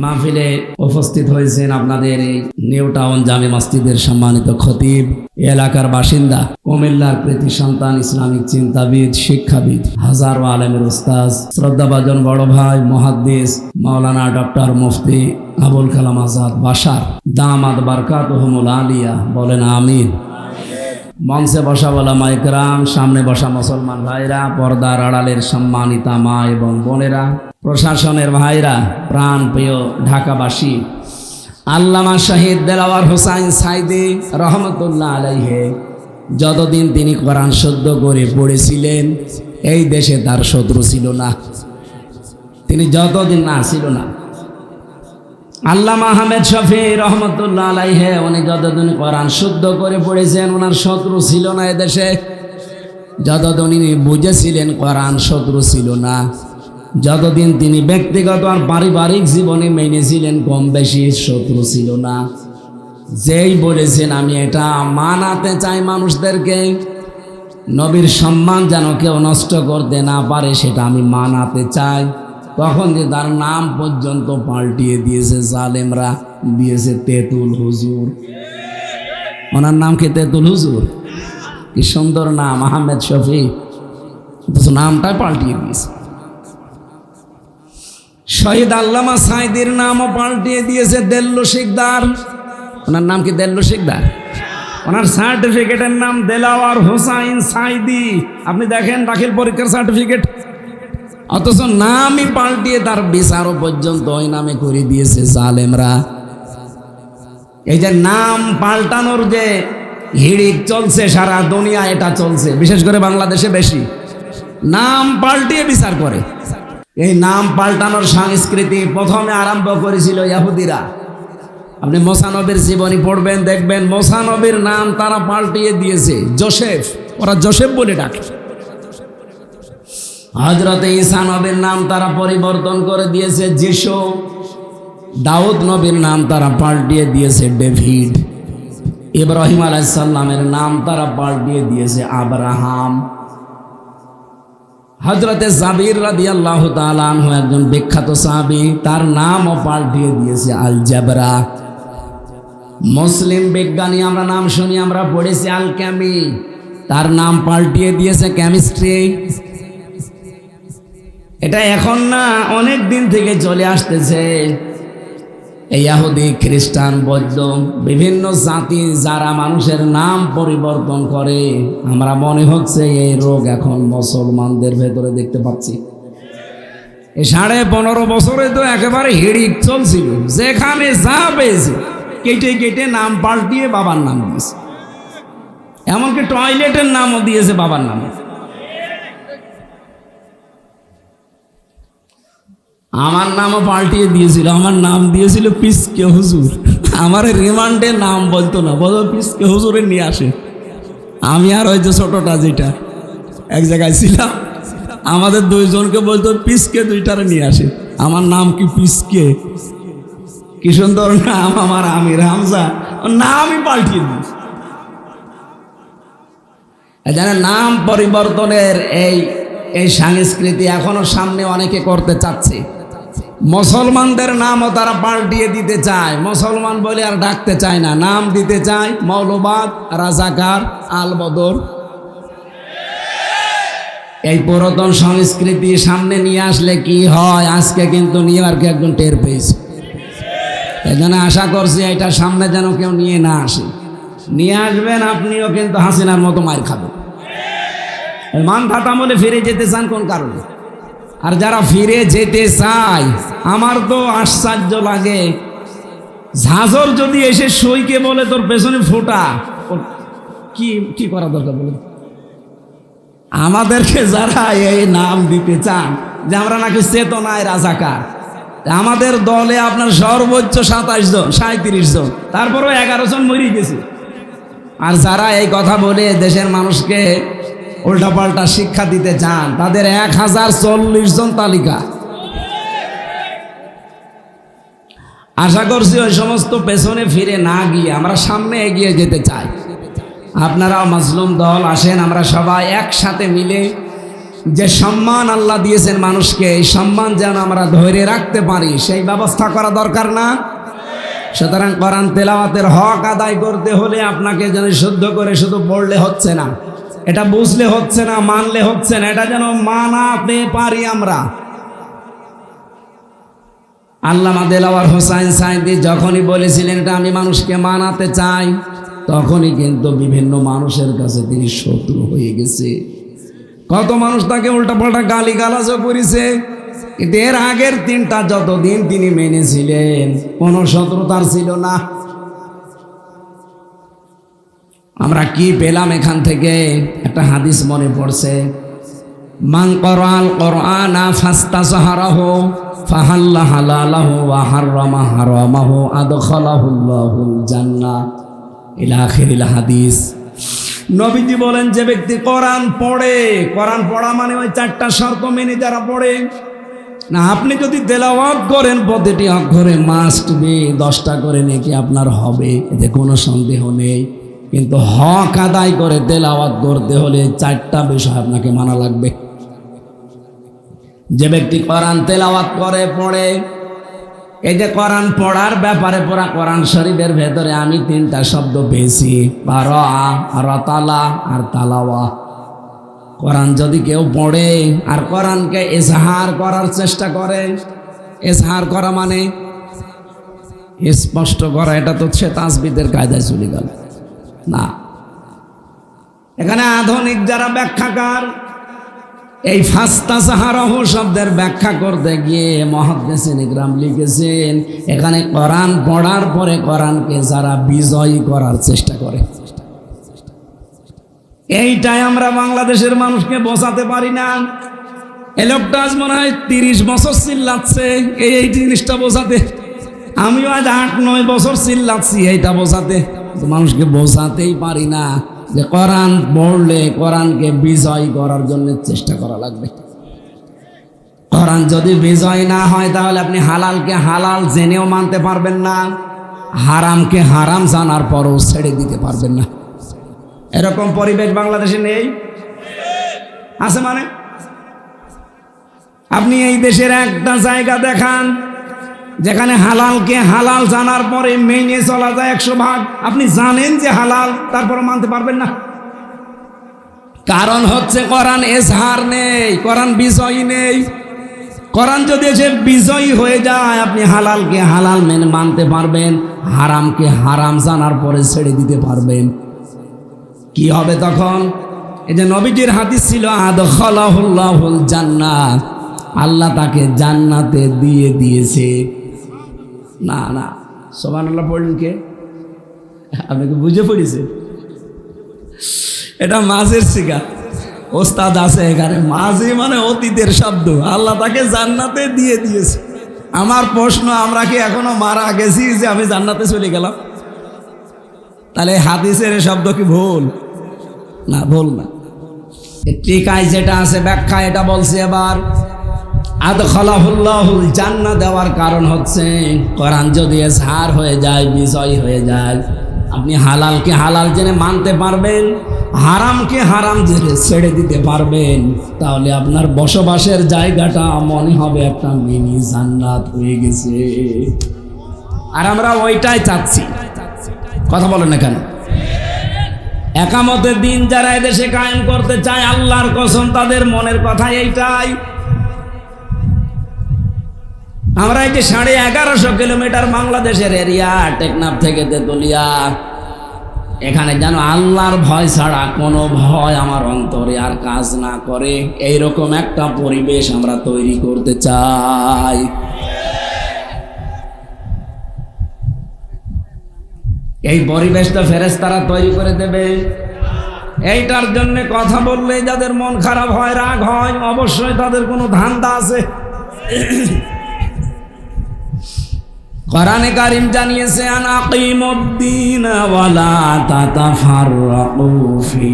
মাহফিলে উপস্থিত হয়েছেন আপনাদের এই নিউ টাউন জামে মসজিদের সম্মানিত খতিব, এলাকার বাসিন্দা, কুমিল্লার কৃতি সন্তান, ইসলামিক চিন্তাবিদ, শিক্ষাবিদ, হাজারো আলেমের উস্তাদ, শ্রদ্ধাভাজন বড় ভাই মুহাদ্দিস মাওলানা ডক্টর মুফতি আবুল কালাম আজাদ বাশার দামাত বারকাতুহুমুল আলিয়া, বলেন আমিন। মঞ্চে বসা ওলামা ইকরাম, সামনে বসা মুসলমান ভাইরা, পর্দার আড়ালের সম্মানিতা মা এবং বোনেরা, প্রশাসনের ভাইরা, প্রাণ প্রিয় ঢাকাবাসী, আল্লামা শহীদ দেলাওয়ার হোসাইন সাইদি রহমতুল্লাহ আলাইহে যতদিন তিনি কোরআন শুদ্ধ করে পড়েছিলেন, এই দেশে তার শত্রু ছিল না। তিনি যতদিন না ছিল না, আল্লামা আহমেদ শফি রহমতুল্লাহ আলাইহে উনি যতদিন কোরআন শুদ্ধ করে পড়েছেন, ওনার শত্রু ছিল না এদেশে। যতদিন তিনি বুঝেছিলেন কোরআন, শত্রু ছিল না। যতদিন তিনি ব্যক্তিগত আর পারিবারিক জীবনে মেনেছিলেন, কম বেশি শত্রু ছিল না। যেই বলেছেন আমি এটা মানাতে চাই মানুষদেরকে, নবীর সম্মান যেন কেউ নষ্ট করতে না পারে সেটা আমি মানাতে চাই, তখন যে তার নাম পর্যন্ত পাল্টিয়ে দিয়েছে জালেমরা, দিয়েছে তেতুল হুজুর। ওনার নাম কি তেতুল হুজুর? কি সুন্দর নাম, আহমেদ শফি, নামটাই পাল্টিয়ে দিয়েছে। শহীদ আল্লামা সাইদির নামও পাল্টিয়ে দিয়েছে দেল্লু শিকদার। ওনার নাম কি দেল্লু শিকদার? ওনার সার্টিফিকেটের নাম দেলাওয়ার হোসাইন সাইদি। আপনি দেখেন দাখিল পরীক্ষার সার্টিফিকেট, অথচ নামই পাল্টিয়ে তার বিচারও পর্যন্ত ওই নামে করে দিয়েছে জালেমরা। এই যে নাম পাল্টানোর যে হিড়িক চলছে সারা দুনিয়া, এটা চলছে বিশেষ করে বাংলাদেশে বেশি। নাম পাল্টিয়ে বিচার করে। এই নাম পাল্টানোর সংস্কৃতি প্রথমে আরম্ভ করেছিল ইহুদিরা। আপনি মুসা নবীর জীবনী পড়বেন, দেখবেন মুসা নবীর নাম তারা পাল্টিয়ে দিয়েছে জোসেফ, ওরা জোসেফ বলে ডাকে। হযরতে ঈসা নবীর নাম তারা পরিবর্তন করে দিয়েছে যিশু। দাউদ নবীর নাম তারা পাল্টিয়ে দিয়েছে ডেভিড। ইব্রাহিম আলাইহিস সালামের নাম তারা পাল্টিয়ে দিয়েছে আব্রাহাম। হযরতে জাবির রাদিয়াল্লাহু তাআলা আনহু একজন বিখ্যাত সাহাবী, তার নামও পাল্টিয়ে দিয়েছে আল জাবরা। মুসলিম বিজ্ঞানী আমরা নাম শুনি, আমরা পড়েছি আলকেমি, তার নাম পাল্টিয়ে দিয়েছে কেমিস্ট্রি। এটা এখন না, অনেক দিন থেকে চলে আসতেছে। ইহুদি, খ্রিস্টান, বৌদ্ধ, বিভিন্ন জাতি যারা মানুষের নাম পরিবর্তন করে, আমরা মনে হচ্ছে এই রোগ এখন মুসলমানদের ভেতরে দেখতে পাচ্ছি। এই 15.5 বছরে তো একেবারে হিড়িক চলছিল, যেখানে যা পেয়েছে কেটে কেটে নাম পাল্টিয়ে বাবার নাম দিয়েছে। এমনকি টয়লেটের নামও দিয়েছে বাবার নামে। আমার নামও পাল্টিয়ে দিয়েছিল, আমার নাম দিয়েছিল পিসকে হুজুর। আমার রিমান্ডে নাম বলতো না, বলো পিসকে হুজুরে নিয়ে আসে। আমি আর ওই যে ছোটটা যেটা এক জায়গায় ছিলাম, আমাদের দুইজনকে বলতো পিসকে, দুইটারে নিয়ে আসে। আমার নাম কি পিসকে? কি সুন্দর নাম আমার, আমির হামজা, নামই পাল্টিয়ে দিয়েছি। জানেন, নাম পরিবর্তনের এই সংস্কৃতি এখনো সামনে অনেকে করতে চাচ্ছে। মুসলমানদের নামও তারা পাল্টিয়ে দিতে চায়, মুসলমান বলে আর ডাকতে চায় না, নাম দিতে চায় মৌলবাদ, রাজাকার, আলবদর। এই পুরাতন সংস্কৃতি সামনে নিয়ে আসলে কি হয়, আজকে কিন্তু নিউ ইয়র্কে একজন টের পেয়েছে। এই জন্য আশা করছি এটা সামনে যেন কেউ নিয়ে না আসে। নিয়ে আসবেন আপনিও কিন্তু হাসিনার মতো মার খাবেন। মান থাতা বলে ফিরে যেতে চান কোন কারণে? আর যারা ফিরে যেতে চায়, আমার তো আশ্চর্য লাগে, ঝাঁঝর যদি এসে সইকে বলে তোর পেছনে ফোটা, কি কি করা দরকার বলে? আমাদেরকে যারা এই নাম দিতে চান যে আমরা নাকি চেতনায় রাজাকার, আমাদের দলে আপনার সর্বোচ্চ 27 জন 37 জন, তারপরেও 11 জন মরে গেছে। আর যারা এই কথা বলে দেশের মানুষকে উল্টাপাল্টা শিক্ষা দিতে চান তাদের 1040 জন তালিকা। আশা করছি ওই সমস্ত পেছনে ফিরে না গিয়ে আমরা সামনে এগিয়ে যেতে চাই। আপনারাও মাজলুম দল আসেন, আমরা সবাই একসাথে মিলে যে সম্মান আল্লাহ দিয়েছেন মানুষকে, এই সম্মান যেন আমরা ধরে রাখতে পারি সেই ব্যবস্থা করা দরকার না? সুতরাং কোরআন তেলাওয়াতের হক আদায় করতে হলে আপনাকে যেন শুদ্ধ করে শুধু পড়লে হচ্ছে না, এটা বুঝলে হচ্ছে না, মানলে হচ্ছে না, এটা যেন মানাতে পারি আমরা। আল্লামা দেলাওয়ার হোসাইন সাইদি যখনই বলেছিলেন এটা আমি মানুষকে মানাতে চাই, তখনই কিন্তু বিভিন্ন মানুষের কাছে তিনি শত্রু হয়ে গেছে। কত মানুষ তাকে উল্টাপাল্টা গালিগালাজও করেছে, কিন্তু এর আগের 3টা যতদিন তিনি মেনেছিলেন কোনো শত্রুতার ছিল না। আমরা কি পেলাম এখান থেকে? একটা হাদিস মনে পড়ছে, মান করাল কোরআনা ফাস্তাজহারাহু ফাহাল্লা হালালাহু ওয়া হাররামা হারামাহু আদখালাহুল্লাহুল জান্নাহ ইলা আখিরিল হাদিস। নবীজি বলেন যে ব্যক্তি কোরআন পড়ে, কোরআন পড়া মানে ওই 4টা শর্ত মেনে যারা পড়ে না, আপনি যদি তেলাওয়াত করেন প্রতিটি অক্ষরে মাস্ট বি 10টা করে নেকি আপনার হবে, এতে কোনো সন্দেহ নেই। কিন্তু হক আদায় করে তেলাওয়াত করতে হলে 4টা বিষয় আপনাকে মানা লাগবে। যে ব্যক্তি কোরআন তেলাওয়াত করে পড়ে, এই যে কোরআন পড়ার ব্যাপারে পুরা কোরআন শরীফের ভেতরে আমি 3টা শব্দ পেয়েছি, বারা, রাতালা আর তালাওয়া। কোরআন যদি কেউ পড়ে আর কোরআনকে ইজহার করার চেষ্টা করে, ইজহার করা মানে স্পষ্ট করা, এটা তো সে তাসবিদের কায়দায় চলে গেল না। এখানে আধুনিক যারা ব্যাখ্যাকার এই ফাস্তাজহারাহু শব্দের ব্যাখ্যা করতে গিয়ে মুহাদ্দিসিন ইকরাম লিখেছেন এখানে কোরআন পড়ার পরে কোরআনকে যারা বিজয়ী করার চেষ্টা করে, এইটাই আমরা বাংলাদেশের মানুষকে বোঝাতে পারি না। এই লোকটা আজ মনে হয় 30 বছর চিল্লাচ্ছে এই জিনিসটা বোঝাতে, আমিও আজ 8-9 বছর চিল্লাচ্ছি এইটা বোঝাতে, মানুষকে বোঝাতেই পারি না যে কোরআন পড়লে কোরআনকে বিজয় করার জন্য চেষ্টা করা লাগবে। কোরআন যদি বিজয় না হয় তাহলে আপনি হালালকে হালাল জেনেও মানতে পারবেন না, হারামকে হারাম জানার পরও ছেড়ে দিতে পারবেন না। এরকম পরিবেশ বাংলাদেশে নেই, আছে মানে? আপনি এই দেশের একটা জায়গা দেখান যেখানে হালালকে হালাল জানার পরে মেনে চলা যায় 100 ভাগ। আপনি জানেন যে হালাল, তারপরে মানতে পারবেন না। কারণ হচ্ছে কোরআন এজহার নেই, কোরআন বিজয়ী নেই। কোরআন যদি এসে বিজয়ী হয়ে যায় আপনি হালালকে হালাল মেনে মানতে পারবেন, হারামকে হারাম জানার পরে ছেড়ে দিতে পারবেন। কি হবে তখন? এই যে নবীজির হাদিস ছিল আদখালাহুল্লাহুল জান্নাহ, আল্লাহ তাকে জান্নাতে দিয়ে দিয়েছে। না না, সুবহানাল্লাহ পড়লেন কে? আপনি কি বুঝে পড়েছে? এটা মাঝের সিগা, ওস্তাদ আছে এখানে। মাঝি মানে অতীতের শব্দ, আল্লাহ তাকে জান্নাতে দিয়ে দিয়েছে। আমার প্রশ্ন, আমরা কি এখনো মারা গেছি যে আমি জান্নাতে চলে গেলাম? তাহলে হাদিসের শব্দ কি ভুল? না, ভুল না। টিকায় যেটা আছে ব্যাখ্যা এটা বলছে। এবার আদখালাহুল্লাহুল জান্নাহ দেওয়ার কারণ হচ্ছে কোরআন যদি এজহার হয়ে যায়, বিজয় হয়ে যায়, আপনি হালালকে হালাল জেনে মানতে পারবেন, হারামকে হারাম জেনে ছেড়ে দিতে পারবেন, তাহলে আপনার বসবাসের জায়গাটা মনে হবে একটা মিনি জান্নাত হয়ে গেছে। আর আমরা ওইটাই চাচ্ছি। কথা বলেন না কেন? একামতের দিন যারা এদেশে কায়েম করতে চায়, আল্লাহর কসম তাদের মনের কথা এইটাই। আমরা এই যে 1150 কিলোমিটার বাংলাদেশের এরিয়া, টেকনাফ থেকে তেতুলিয়া, এখানে যেন আল্লাহর ভয় ছাড়া কোনো ভয় আমার অন্তরে আর কাজ না করে, এইরকম একটা পরিবেশ আমরা তৈরি করতে চাই। এই পরিবেশটা ফেরেশতারা তৈরি করে দেবে। এইটার জন্য কথা বললে যাদের মন খারাপ হয়, রাগ হয়, অবশ্যই তাদের কোনো ধান্দা আছে। কোরআনে কারীম জানিয়েছে, আন আকিমুদ্দিন ওয়া লা তাতাফাররাকু ফি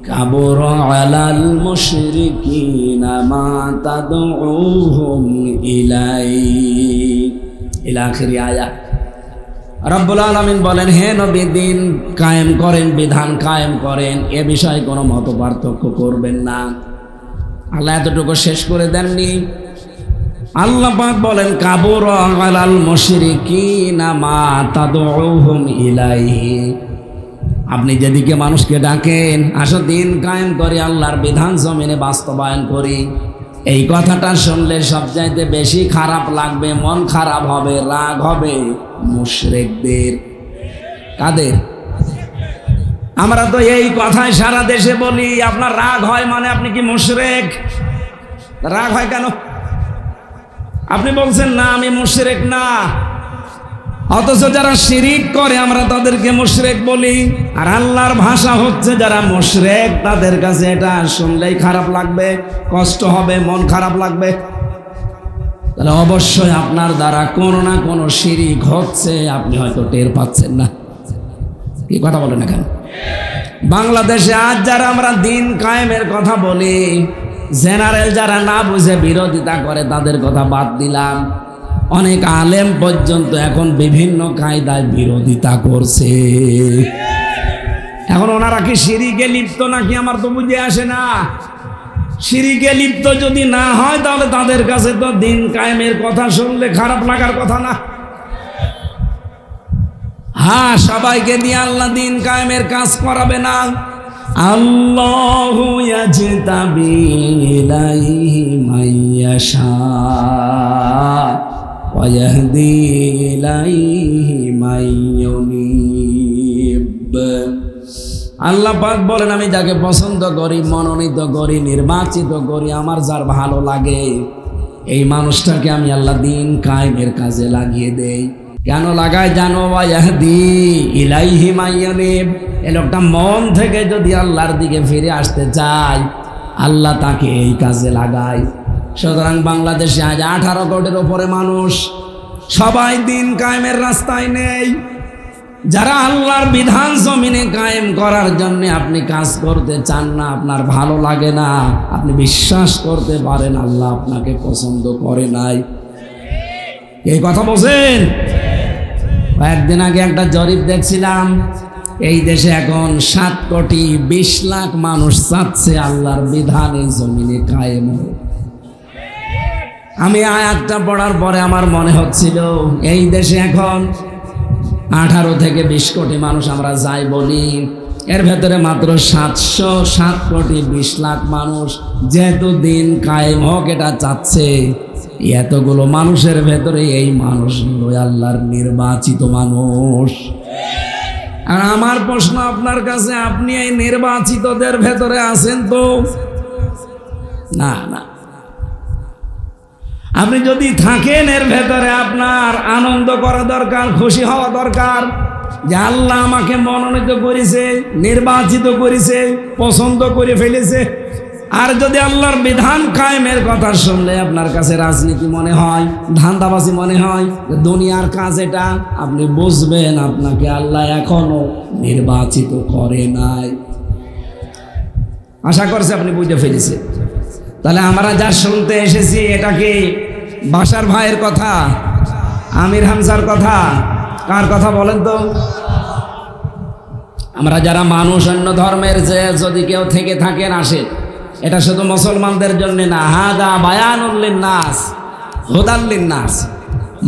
কাবুরা আলাল মুশরিকিনা মা তাদউহুম ইলা আখিরি আয়াত। রব্বুল আলামিন বলেন, হে নবী, দিন কায়েম করেন, বিধান কায়েম করেন, এ বিষয়ে কোনো মত পার্থক্য করবেন না। আল্লাহ এতটুকু শেষ করে দেননি। আল্লাহ পাক বলেন, কাবুরা আলাল মুশরিকিনা মা তাদউহুম ইলাইহি। আপনি যেদিকে মানুষকে ডাকেন, আসো দিন কায়েম করি, আল্লাহর বিধান জমিনে বাস্তবায়ন করি, এই কথাটা শুনলে সবচাইতে বেশি খারাপ লাগবে, মন খারাপ হবে, রাগ হবে মুশরিকদের। কাদের? আমরা তো এই কথাই সারা দেশে বলি। আপনার রাগ হয় মানে আপনি কি মুশরিক? রাগ হয় কেন? আপনি বলছেন না আমি মুশরিক না, অথচ যারা শিরিক করে আমরা তাদেরকে মুশরিক বলি। আর আল্লাহর ভাষা হচ্ছে যারা মুশরিক, তাদের কাছে এটা শুনলেই খারাপ লাগবে, কষ্ট হবে, মন খারাপ লাগবে। তাহলে অবশ্যই আপনার দ্বারা কোনো না কোনো শিরিক হচ্ছে, আপনি হয়তো টের পাচ্ছেন না। কি কথা বলেন এখানে? বাংলাদেশে আজ যারা আমরা দিন কায়েমের কথা বলি, জেনারেল যারা না বুঝে বিরোধিতা করে তাদের কথা বাদ দিলাম, অনেক আলেম পর্যন্ত এখন বিভিন্ন কায়দায় বিরোধিতা করছে। এখন ওনারা কি শিরিকে লিপ্ত নাকি আমার তো বুঝে আসে না। শিরিকে লিপ্ত যদি না হয় তাহলে তাদের কাছে তো দিন কায়েমের কথা শুনলে খারাপ লাগার কথা না। হ্যাঁ, সবাইকে দিয়ে আল্লাহ দিন কায়েমের কাজ করাবে না। আল্লাহু ইয়াজতাবি ইলাইহি মাইয়াশা ওয়া ইয়াহদি ইলাইহি মাইয়ুনিব। আল্লাহ পাক বলেন, আমি যাকে পছন্দ করি, মনোনীত করি, নির্বাচিত করি, আমার যার ভালো লাগে, এই মানুষটাকে আমি আল্লাহ দিন কায়েমের কাজে লাগিয়ে দেই। কেন লাগায় জানো? ওয়া ইয়াহদি ইলাইহি মাইয়ুনিব। এই লোকটা মন থেকে যদি আল্লাহর দিকে ফিরে আসতে চায়, আল্লাহ তাকে এই কাজে লাগায়। সুতরাং বাংলাদেশে আজ 18 কোটির উপরে মানুষ, সবাই দিন কায়েমের রাস্তায় নেই। যারা আল্লাহর বিধান জমিনে কায়েম করার জন্য আপনি কাজ করতে চান না, আপনার ভালো লাগে না, আপনি বিশ্বাস করতে পারেন আল্লাহ আপনাকে পছন্দ করে নাই। এই কথা বলছেন? কয়েকদিন আগে একটা জরিপ দেখছিলাম, এই দেশে এখন 7,20,00,000 মানুষ চাচ্ছে আল্লাহর বিধান এই জমিনে কায়েম হোক। আমি আয়াতটা পড়ার পরে আমার মনে হচ্ছিল, এই দেশে এখন 18 থেকে 20 কোটি মানুষ আমরা যাই বলি, এর ভেতরে মাত্র 7,20,00,000 মানুষ যেহেতু দিন কায়েম হোক এটা চাচ্ছে। এতগুলো মানুষের ভেতরে এই মানুষগুলো আল্লাহর নির্বাচিত মানুষ। আর আমার প্রশ্ন আপনার কাছে, আপনি এই নির্বাচিতদের ভেতরে আছেন তো? না না। আপনি যদি থাকেন এর ভেতরে, আপনার আনন্দ করা দরকার, খুশি হওয়া দরকার যে আল্লাহ আমাকে মনোনীত করেছে, নির্বাচিত করেছে, পছন্দ করে ফেলেছে। আর যদি আল্লাহর বিধান কায়েমের কথা শুনলে আপনার কাছে রাজনীতি মনে হয়, ধান্দাবাজি মনে হয়, দুনিয়ার কাজ এটা, আপনি বুঝবেন আপনাকে আল্লাহ এখনো নির্বাচিত করে নাই। আশা করছি আপনি বুঝতে ফেলেছেন। তাহলে আমরা যা শুনতে এসেছি এটা কি বাশার ভাইয়ের কথা, আমির হামজার কথা, কার কথা বলেন তো? আমরা যারা মানুষ অন্য ধর্মের, যে যদি কেউ থেকে থাকেন আসে, এটা শুধু মুসলমানদের জন্য না, হাদা বায়ানুল লিন্নাস হুদাল লিন্নাস।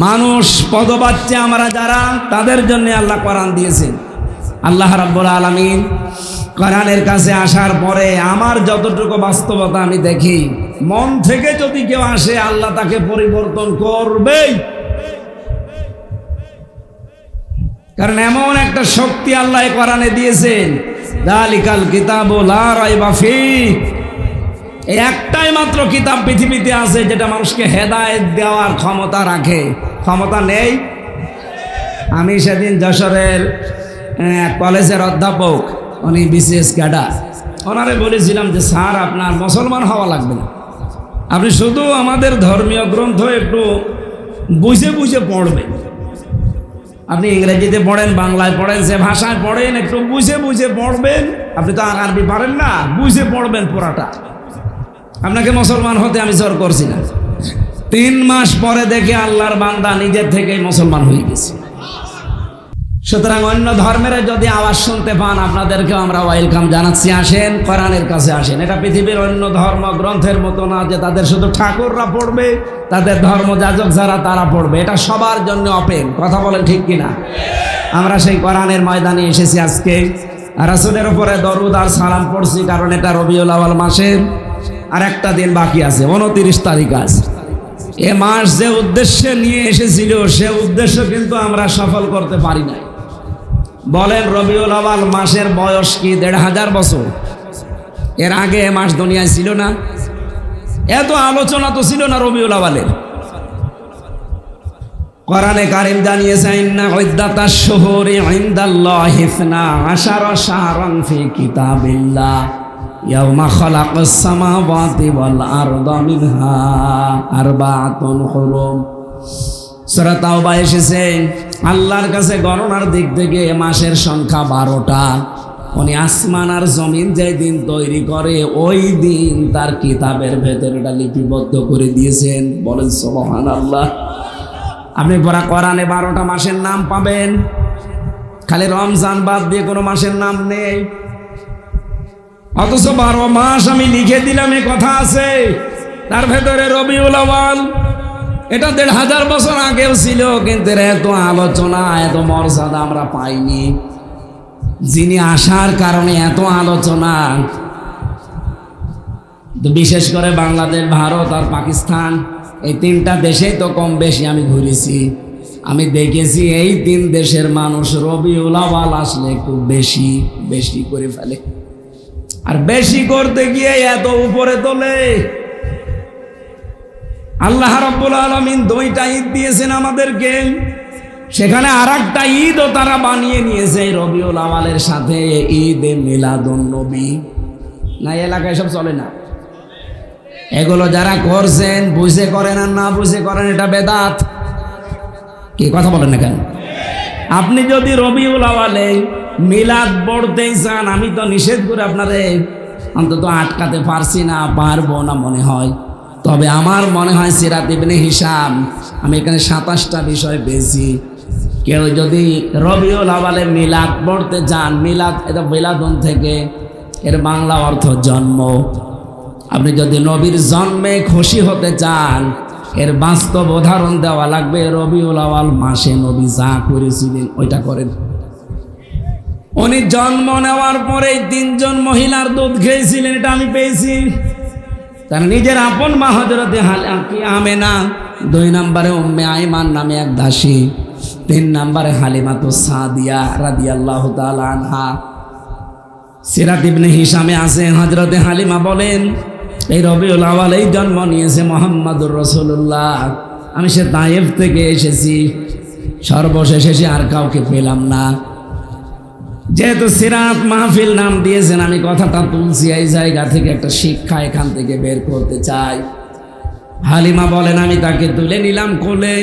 মানুষ পদবাচ্চা আমরা যারা, তাদের জন্য আল্লাহ কোরআন দিয়েছেন। আল্লাহ রাব্বুল আলামিন কোরআনের কাছে আসার পরে আমার যতটুকু বাস্তবতা আমি দেখি, মন থেকে যদি কেউ আসে আল্লাহ তাকে পরিবর্তন করবেই। কারণ এমন একটা শক্তি আল্লাহ কোরআনে দিয়েছেন, যালিকাল কিতাবু লা রাইবা ফীহ। এই একটাই মাত্র কিতাব পৃথিবীতে আছে যেটা মানুষকে হেদায়েত দেওয়ার ক্ষমতা রাখে। ক্ষমতা নেই? আমি সেদিন যশোরের কলেজের অধ্যাপক উনি বিসিএস ক্যাডার। ওনারে বলেছিলাম যে স্যার আপনার মুসলমান হওয়া লাগবে না, আপনি শুধু আমাদের ধর্মীয় গ্রন্থ একটু বুঝে বুঝে পড়বেন। আপনি ইংরেজিতে পড়েন, বাংলায় পড়েন, যে ভাষায় পড়েন একটু বুঝে বুঝে পড়বেন। আপনি তো আর আরবি পারেন না, বুঝে পড়বেন পুরাটা। আপনাকে মুসলমান হতে আমি জোর করছি না। 3 মাস পরে দেখে আল্লাহর বান্দা নিজের থেকেই মুসলমান হয়ে গেছে। সুতরাং অন্য ধর্মের যদি আওয়াজ শুনতে পান আপনাদেরকেও আমরা ওয়েলকাম জানাচ্ছি, আসেন কোরআনের কাছে আসেন। এটা পৃথিবীর অন্য ধর্ম গ্রন্থের মতো না যে তাদের শুধু ঠাকুররা পড়বে, তাদের ধর্মযাজক যারা তারা পড়বে। এটা সবার জন্য ওপেন। কথা বলেন ঠিক কিনা? আমরা সেই কোরআনের ময়দানে এসেছি আজকে। রাসূলের উপরে দরুদ আর সালাম পড়ছি, কারণ এটা রবিউল আউয়াল মাসের আর একটা দিন বাকি আছে, 29 তারিখ আছে। এ মাস যে উদ্দেশ্যে নিয়ে এসেছিল সে উদ্দেশ্য কিন্তু আমরা সফল করতে পারি নাই। বলেন রবিউল আউয়াল মাসের বয়স কি 1500 বছর? এর আগে এ মাস দুনিয়ায় ছিল না, এত আলোচনা তো ছিল না রবিউল আউয়ালের। কোরআনে কারীম জানিয়েছে ইন্না ইদ্দাতাশ শুহুরি ইনদাল্লাহি 12 শাহরান ফি কিতাবিল্লাহ ইয়াওমা খালাকাস সামাওয়াতি ওয়াল আরদা মিনহা আরবাআতুন হুরুম। সূরা তাওবা এসেছে আল্লাহর কাছে গণনার দিক থেকে মাসের সংখ্যা 12টা। উনি আসমান আর জমিন যে দিন তৈরি করে ওই দিন তার কিতাবের ভেতরে এটা লিপিবদ্ধ করে দিয়েছেন। বলেন সুবহানাল্লাহ। আপনি পড়া কোরআনে 12টা মাসের নাম পাবেন, খালি রমজান বাদ দিয়ে কোনো মাসের নাম নেই। অথচ 12 মাস আমি লিখে দিলাম এ কথা আছে, তার ভেতরে রবিউল আউয়াল এটা 1500 বছর আগেও ছিল, কিন্তু এত আলোচনা এত মর্যাদা আমরা পাইনি। যিনি আসার কারণে এত আলোচনা। তো বিশেষ করে বাংলাদেশ, ভারত আর পাকিস্তান, এই 3টা দেশেই তো কম বেশি আমি ঘুরেছি। আমি দেখেছি এই 3 দেশের মানুষ রবিউল আউয়াল আসলে একটু বেশি বেশি করে ফেলে, আর বেশি করতে গিয়ে এত উপরে তোলে। আল্লাহ রাব্বুল আলামিন 2টা ঈদ দিয়েছেন আমাদেরকে, সেখানে আরেকটা ঈদও তারা বানিয়ে নিয়েছে রবিউল আউয়ালের সাথে, ঈদে মিলাদুন নবী। না এলাকায় সব চলে না। এগুলো যারা করছেন বুঝে করেন আর না বুঝে করেন, এটা বেদাত। কি কথা বলেন না কেন? আপনি যদি রবিউল আউয়ালে মিলাদ পড়তেই চান, আমি তো নিষেধ করে আপনারে অন্তত আটকাতে পারছি না, পারবো না মনে হয়। তবে আমার মনে হয় সিরাত ইবনে হিশাম, আমি এখানে 27টা বিষয় পেয়েছি। কেউ যদি রবিউল আউয়ালে মিলাদ পড়তে চান, মিলাদ এটা মিলাদুন থেকে, এর বাংলা অর্থ জন্ম। আপনি যদি নবীর জন্মে খুশি হতে চান, এর বাস্তব উদাহরণ দেওয়া লাগবে। রবিউল আউয়াল মাসে নবী যা করেছিলেন ওইটা করেন। উনি জন্ম নেওয়ার পরে 3 জন মহিলার দুধ খেয়েছিলেন, এটা আমি পেয়েছি। তার নিজের আপন মা হযরতে আমেনা, 2 নম্বরে উম্মে আইমান নামে এক দাসী, 3 নম্বরে হালিমাতুস সাদিয়া রাদিয়াল্লাহু তাআলা আনহা। সিরাত ইবনে হিশামে আছে হযরতে হালিমা বলেন এই রবিউল আউয়ালেই জন্ম নিয়েছে মুহাম্মদুর রাসূলুল্লাহ। আমি সে তায়েফ থেকে এসেছি, সর্বশেষ এসে আর কাউকে পেলাম না। যেহেতু সিরাত মাহফিল নাম দিয়েছেন, আমি কথাটা তুলছি এই জায়গা থেকে, একটা শিক্ষা এখান থেকে বের করতে চাই। হালিমা বলেন আমি তাকে তুলে নিলাম কোলে,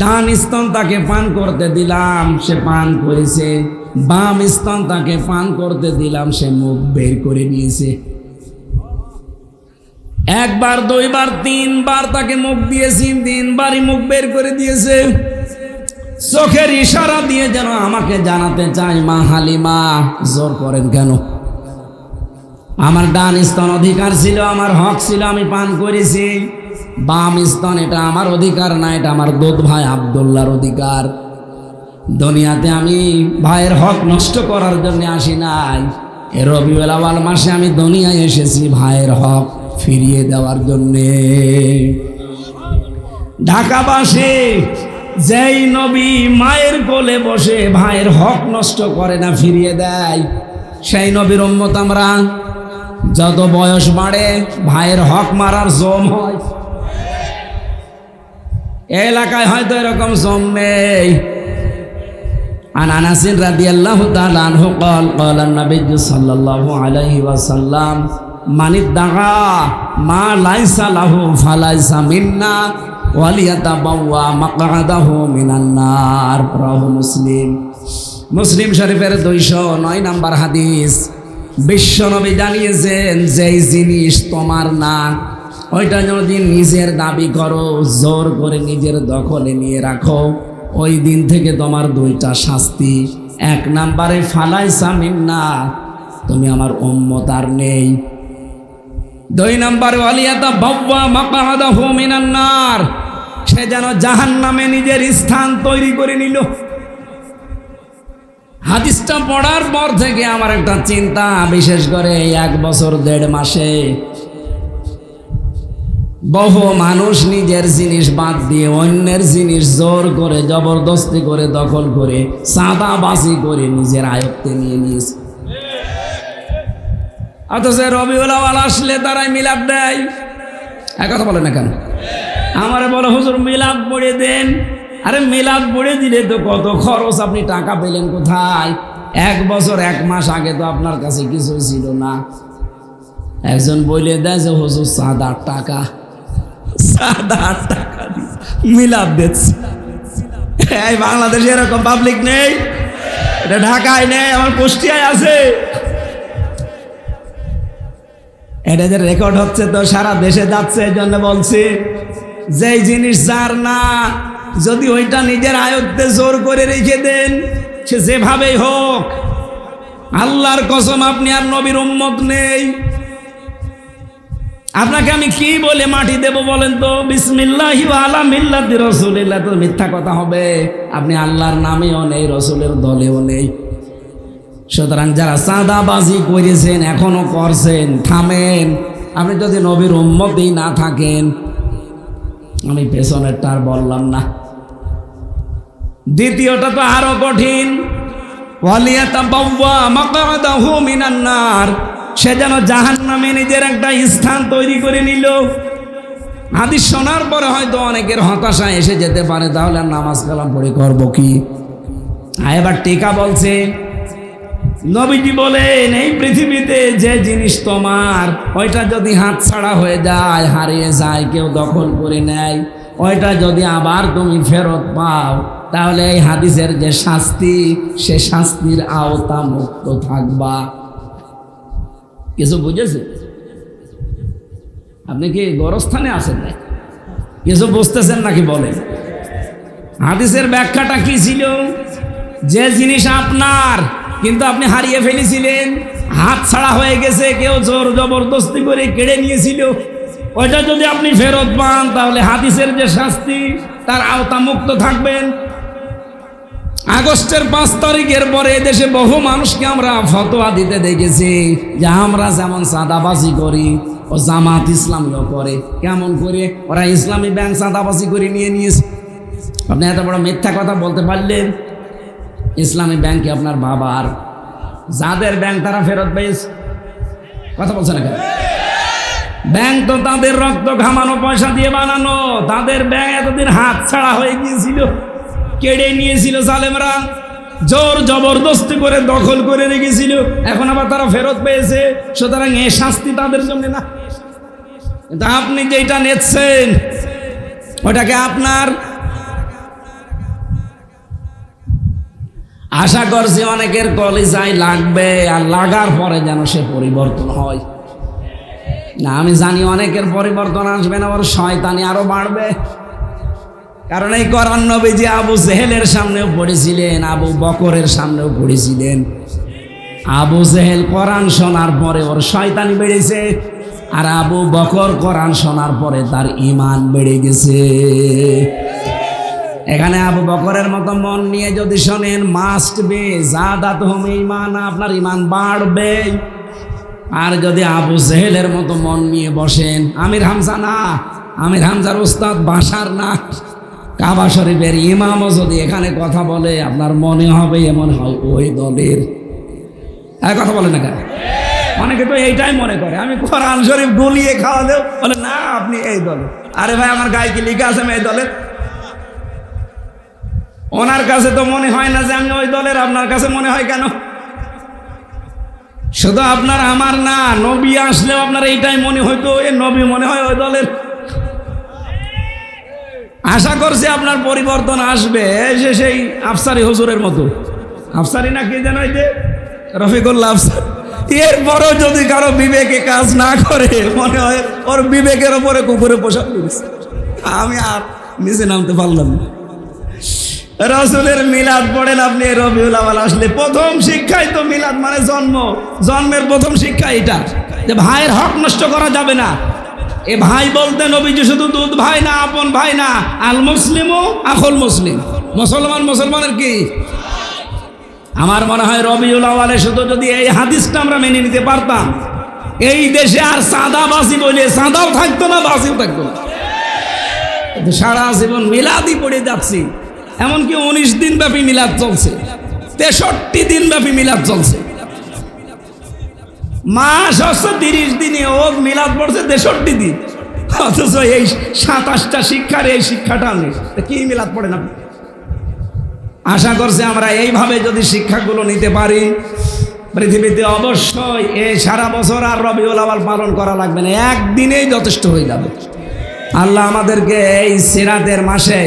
ডান স্তন তাকে পান করতে দিলাম, সে পান করেছে। বাম স্তন তাকে পান করতে দিলাম, সে মুখ বের করে নিয়েছে। 1 বার 2 বার 3 বার তাকে মুখ দিয়েছি, 3 বারই মুখ বের করে দিয়েছে। চোখের ইশারা দিয়ে যেন আমাকে জানাতে চাই, মা হালিমা জোর করেন কেন? আমার ডান স্তন অধিকার ছিল, আমার হক ছিল, আমি পান করেছি। বাম স্তন এটা আমার অধিকার না, এটা আমার দুধ ভাই আব্দুল্লাহর অধিকার। দুনিয়াতে আমি ভাইয়ের হক নষ্ট করার জন্য আসি নাই। এ রবিউল আউয়াল মাসে আমি দুনিয়ায় এসেছি ভাইয়ের হক ফিরিয়ে দেওয়ার জন্যে। ঢাকাবাসী যেই নবী মায়ের কোলে বসে ভাইয়ের হক নষ্ট করে না, ফিরিয়ে দেয়, সেই নবীর উম্মত আমরা। যত বয়স বাড়ে ভাইয়ের হক মারার জম হয়। এলাকায় হয়তো এরকম জম নেই, عن أنس رضي الله تعالى عنه قال قال النبي صلى الله عليه وسلم من ادعى ما ليس له فليس منا وليتبوأ مقعده من النار رواه مسلم মুসলিম শরীফের 209 নম্বর হাদিস। বিশ্বনবী জানিয়েছেন যেই জিনিস তোমার না ওইটা যদি নিজের দাবি করো, জোর করে নিজের দখলে নিয়ে রাখো, ওই দিন থেকে তোমার দুইটা শাস্তি। 1 নম্বরে ফালাইসা মিন্না, তুমি আমার উম্মত আর নেই। 2 নম্বরে ওয়ালিয়াতাবাওয়া মাকআদাহু মিনান নার, সে যেন জাহান্নামে নিজের স্থান তৈরি করে নিল। হাদিসটা পড়ার পর থেকে আমার একটা চিন্তা, বিশেষ করে 1 বছর 1.5 মাসে বহু মানুষ নিজের জিনিস বাদ দিয়ে অন্যের জিনিস জোর করে জবরদস্তি করে দখল করে চাঁদাবাজি করে নিজের আয়ত্তে নিয়ে নিয়েছে। অথচ রবিউল আউয়াল আসলে তারাই মিলাদ দেয়। কথা বলে না কেন? আমারে বলে হুজুর মিলাদ পড়ে দেন। আরে মিলাদ পড়ে দিলে তো কত খরচ, আপনি টাকা পেলেন কোথায়? 1 বছর 1 মাস আগে তো আপনার কাছে কিছু ছিল না। একজন বলে দেয় যে হুজুর চাঁদার টাকা মিলাদ দিচ্ছে। এই বাংলাদেশে এরকম পাবলিক নেই, এটা ঢাকায় নেই, আমার কুষ্টিয়ায় আছে। এটা যে রেকর্ড হচ্ছে তো সারা দেশে যাচ্ছে, এই জন্য বলছি যেই জিনিস যার না, যদি ওইটা নিজের আয়ত্তে জোর করে রেখে দেন, সে যেভাবেই হোক, আল্লাহর কসম আপনি আর নবীর উম্মত নেই। আপনাকে আমি কি বলে মাটি দেব বলেন তো? বিসমিল্লাহি ওয়া আলা মিল্লাতি রাসূলিল্লাহ, তো মিথ্যা কথা হবে। আপনি আল্লাহর নামেও নেই, রসুলের দলেও নেই। সুতরাং যারা চাঁদাবাজি করেছেন, এখনো করছেন, থামেন। আপনি যদি নবীর উম্মতই না থাকেন, আমি পেছনেরটা আর বললাম না। দ্বিতীয়টা তো আরো কঠিন, ওয়ালিয়াতাবাওয়া মাকআদাহু মিনান নার, সে যেন জাহান্নামে নিজের একটা স্থান তৈরি করে নিল। হাদিস শোনার পরে হয়তো অনেকের হতাশা এসে যেতে পারে, তাহলে আর নামাজ কালাম পড়ে করবো কি? এবার টিকা বলছে, নবীজি বলেন এই পৃথিবীতে যে জিনিস তোমার, ওইটা যদি হাত ছাড়া হয়ে যায়, হারিয়ে যায়, কেউ দখল করে নেয়, ওইটা যদি আবার তুমি ফেরত পাও, তাহলে এই হাদিসের যে শাস্তি, সে শাস্তির আওতা মুক্ত থাকবা। কিছু বুঝেছে? আপনি কি গোরস্থানে আছেন না? কিছু বুঝতেছেন নাকি বলেন? হাদিসের ব্যাখ্যাটা কি ছিল? যে জিনিস আপনার কিন্তু আপনি হারিয়ে ফেলেছিলেন, হাত ছাড়া হয়ে গেছে, কেউ জোর জবরদস্তি করে কেড়ে নিয়েছিল, ওইটা যদি আপনি ফেরত পান, তাহলে হাদিসের যে শাস্তি, তার আওতা মুক্ত থাকবেন। আগস্টের 5 তারিখের পরে দেশে বহু মানুষকে আমরা ফতোয়া দিতে দেখেছি যে আমরা যেমন চাঁদাবাজি করি, ও জামাত ইসলামীও করে। কেমন করে? ওরা ইসলামী ব্যাংক চাঁদাবাজি করে নিয়ে নিয়েছে। আপনি এত বড় মিথ্যা কথা বলতে পারলেন? ইসলামী ব্যাংকে আপনার বাবার, যাদের ব্যাংক তারা ফেরত পেয়েছে। কথা বলছে না কেন? ব্যাংক তো তাদের রক্ত ঘামানো পয়সা দিয়ে বানানো, তাদের ব্যাংক এতদিন হাত ছাড়া হয়ে গিয়েছিল, কেড়ে নিয়েছিল জালেমরা, জোর জবরদস্তি করে দখল করে রেখেছিল, এখন আবার তারা ফেরত পেয়েছে। সুতরাং এ শাস্তি তাদের জন্য না। কিন্তু আপনি যেটা নিচ্ছেন ওটাকে আপনার, আশা করছি অনেকের কলিজায় লাগবে, আর লাগার পরে যেন সে পরিবর্তন হয়। না, আমি জানি অনেকের পরিবর্তন আসবে না, ওর শয়তানি আরো বাড়বে। কারণ এই কোরআন নবীজি আবু জেহেলের সামনেও পড়েছিলেন, আবু বকরের সামনেও পড়েছিলেন। আবু জেহেল কোরআন শোনার পরে ওর শয়তানি বেড়েছে, আর আবু বকর কোরআন শোনার পরে তার ঈমান বেড়ে গেছে। এখানে আবু বকরের মতো মন নিয়ে যদি শোনেন, মাস্ট বি যাদাতুহুম ঈমান, আপনার ঈমান বাড়বে। আর যদি আবু জেহেলের মতো মন নিয়ে বসেন, আমির হামজা না, আমির হামজার উস্তাদ বাশার না, কাবা শরীফের ইমামও যদি এখানে কথা বলে, আপনার মনে হবে এমন হয় ওই দলের। কথা বলে না কেন? অনেকে তো এইটাই মনে করে, আমি কোরআন শরীফ গুলিয়ে খাওয়ালেও বলে না আপনি এই দলে। আরে ভাই, আমার গায়ে কি লেখা আছে আমি এই দলের? ওনার কাছে তো মনে হয় না যে আমি ওই দলের, আপনার কাছে মনে হয় কেন? শুধু আপনার আমার না, নবী আসলেও আপনার এইটাই মনে হইতো, এ নবী মনে হয় ওই দলের। আশা করছি আপনার পরিবর্তন আসবে, এসে সেই আফসারি হুজুরের মতো, আফসারি না কি যেন এই যে রফিকুল্লাহ আফসার, এরপরও যদি কারো বিবেকে কাজ না করে, মনে হয় ওর বিবেকের ওপরে কুকুরে পোশাক করেছে। আমি আর নিচে নামতে পারলাম না। রাসূলের মিলাদ পড়েন আপনি, রবিউল আউয়াল আসলে প্রথম শিক্ষাই তো মিলাদ, মানে জন্ম, জন্মের প্রথম শিক্ষা এটা যে ভাইয়ের হক নষ্ট করা যাবে না। এ ভাই বলতে নবীজি শুধু দুধ ভাই না, আপন ভাই না, আল মুসলিমু আখুল মুসলিম, মুসলমান মুসলমানের কি। আমার মনে হয় রবিউল আউয়ালে শুধু যদি এই হাদিসটা আমরা মেনে নিতে পারতাম, এই দেশে আর সাদাবাসী বলে সাদাও থাকতো না, বাসিও থাকতো না। সারা জীবন মিলাদই পড়ে যাচ্ছি, এমনকি 19 দিন ব্যাপী মিলাদ চলছে, 63 দিন ব্যাপী মিলাদ চলছে। মাস হচ্ছে 30 দিনে, ও মিলাদ পড়ছে 63 দিন, অথচ এই 27টা শিক্ষার এই শিক্ষাটা নেই। কি মিলাদ পড়ে না? আশা করছি আমরা এইভাবে যদি শিক্ষাগুলো নিতে পারি, পৃথিবীতে অবশ্যই এই সারা বছর আর রবিউল আউয়াল পালন করা লাগবে না, একদিনেই যথেষ্ট হয়ে যাবে। আল্লাহ আমাদেরকে এই সিরাতের মাসে,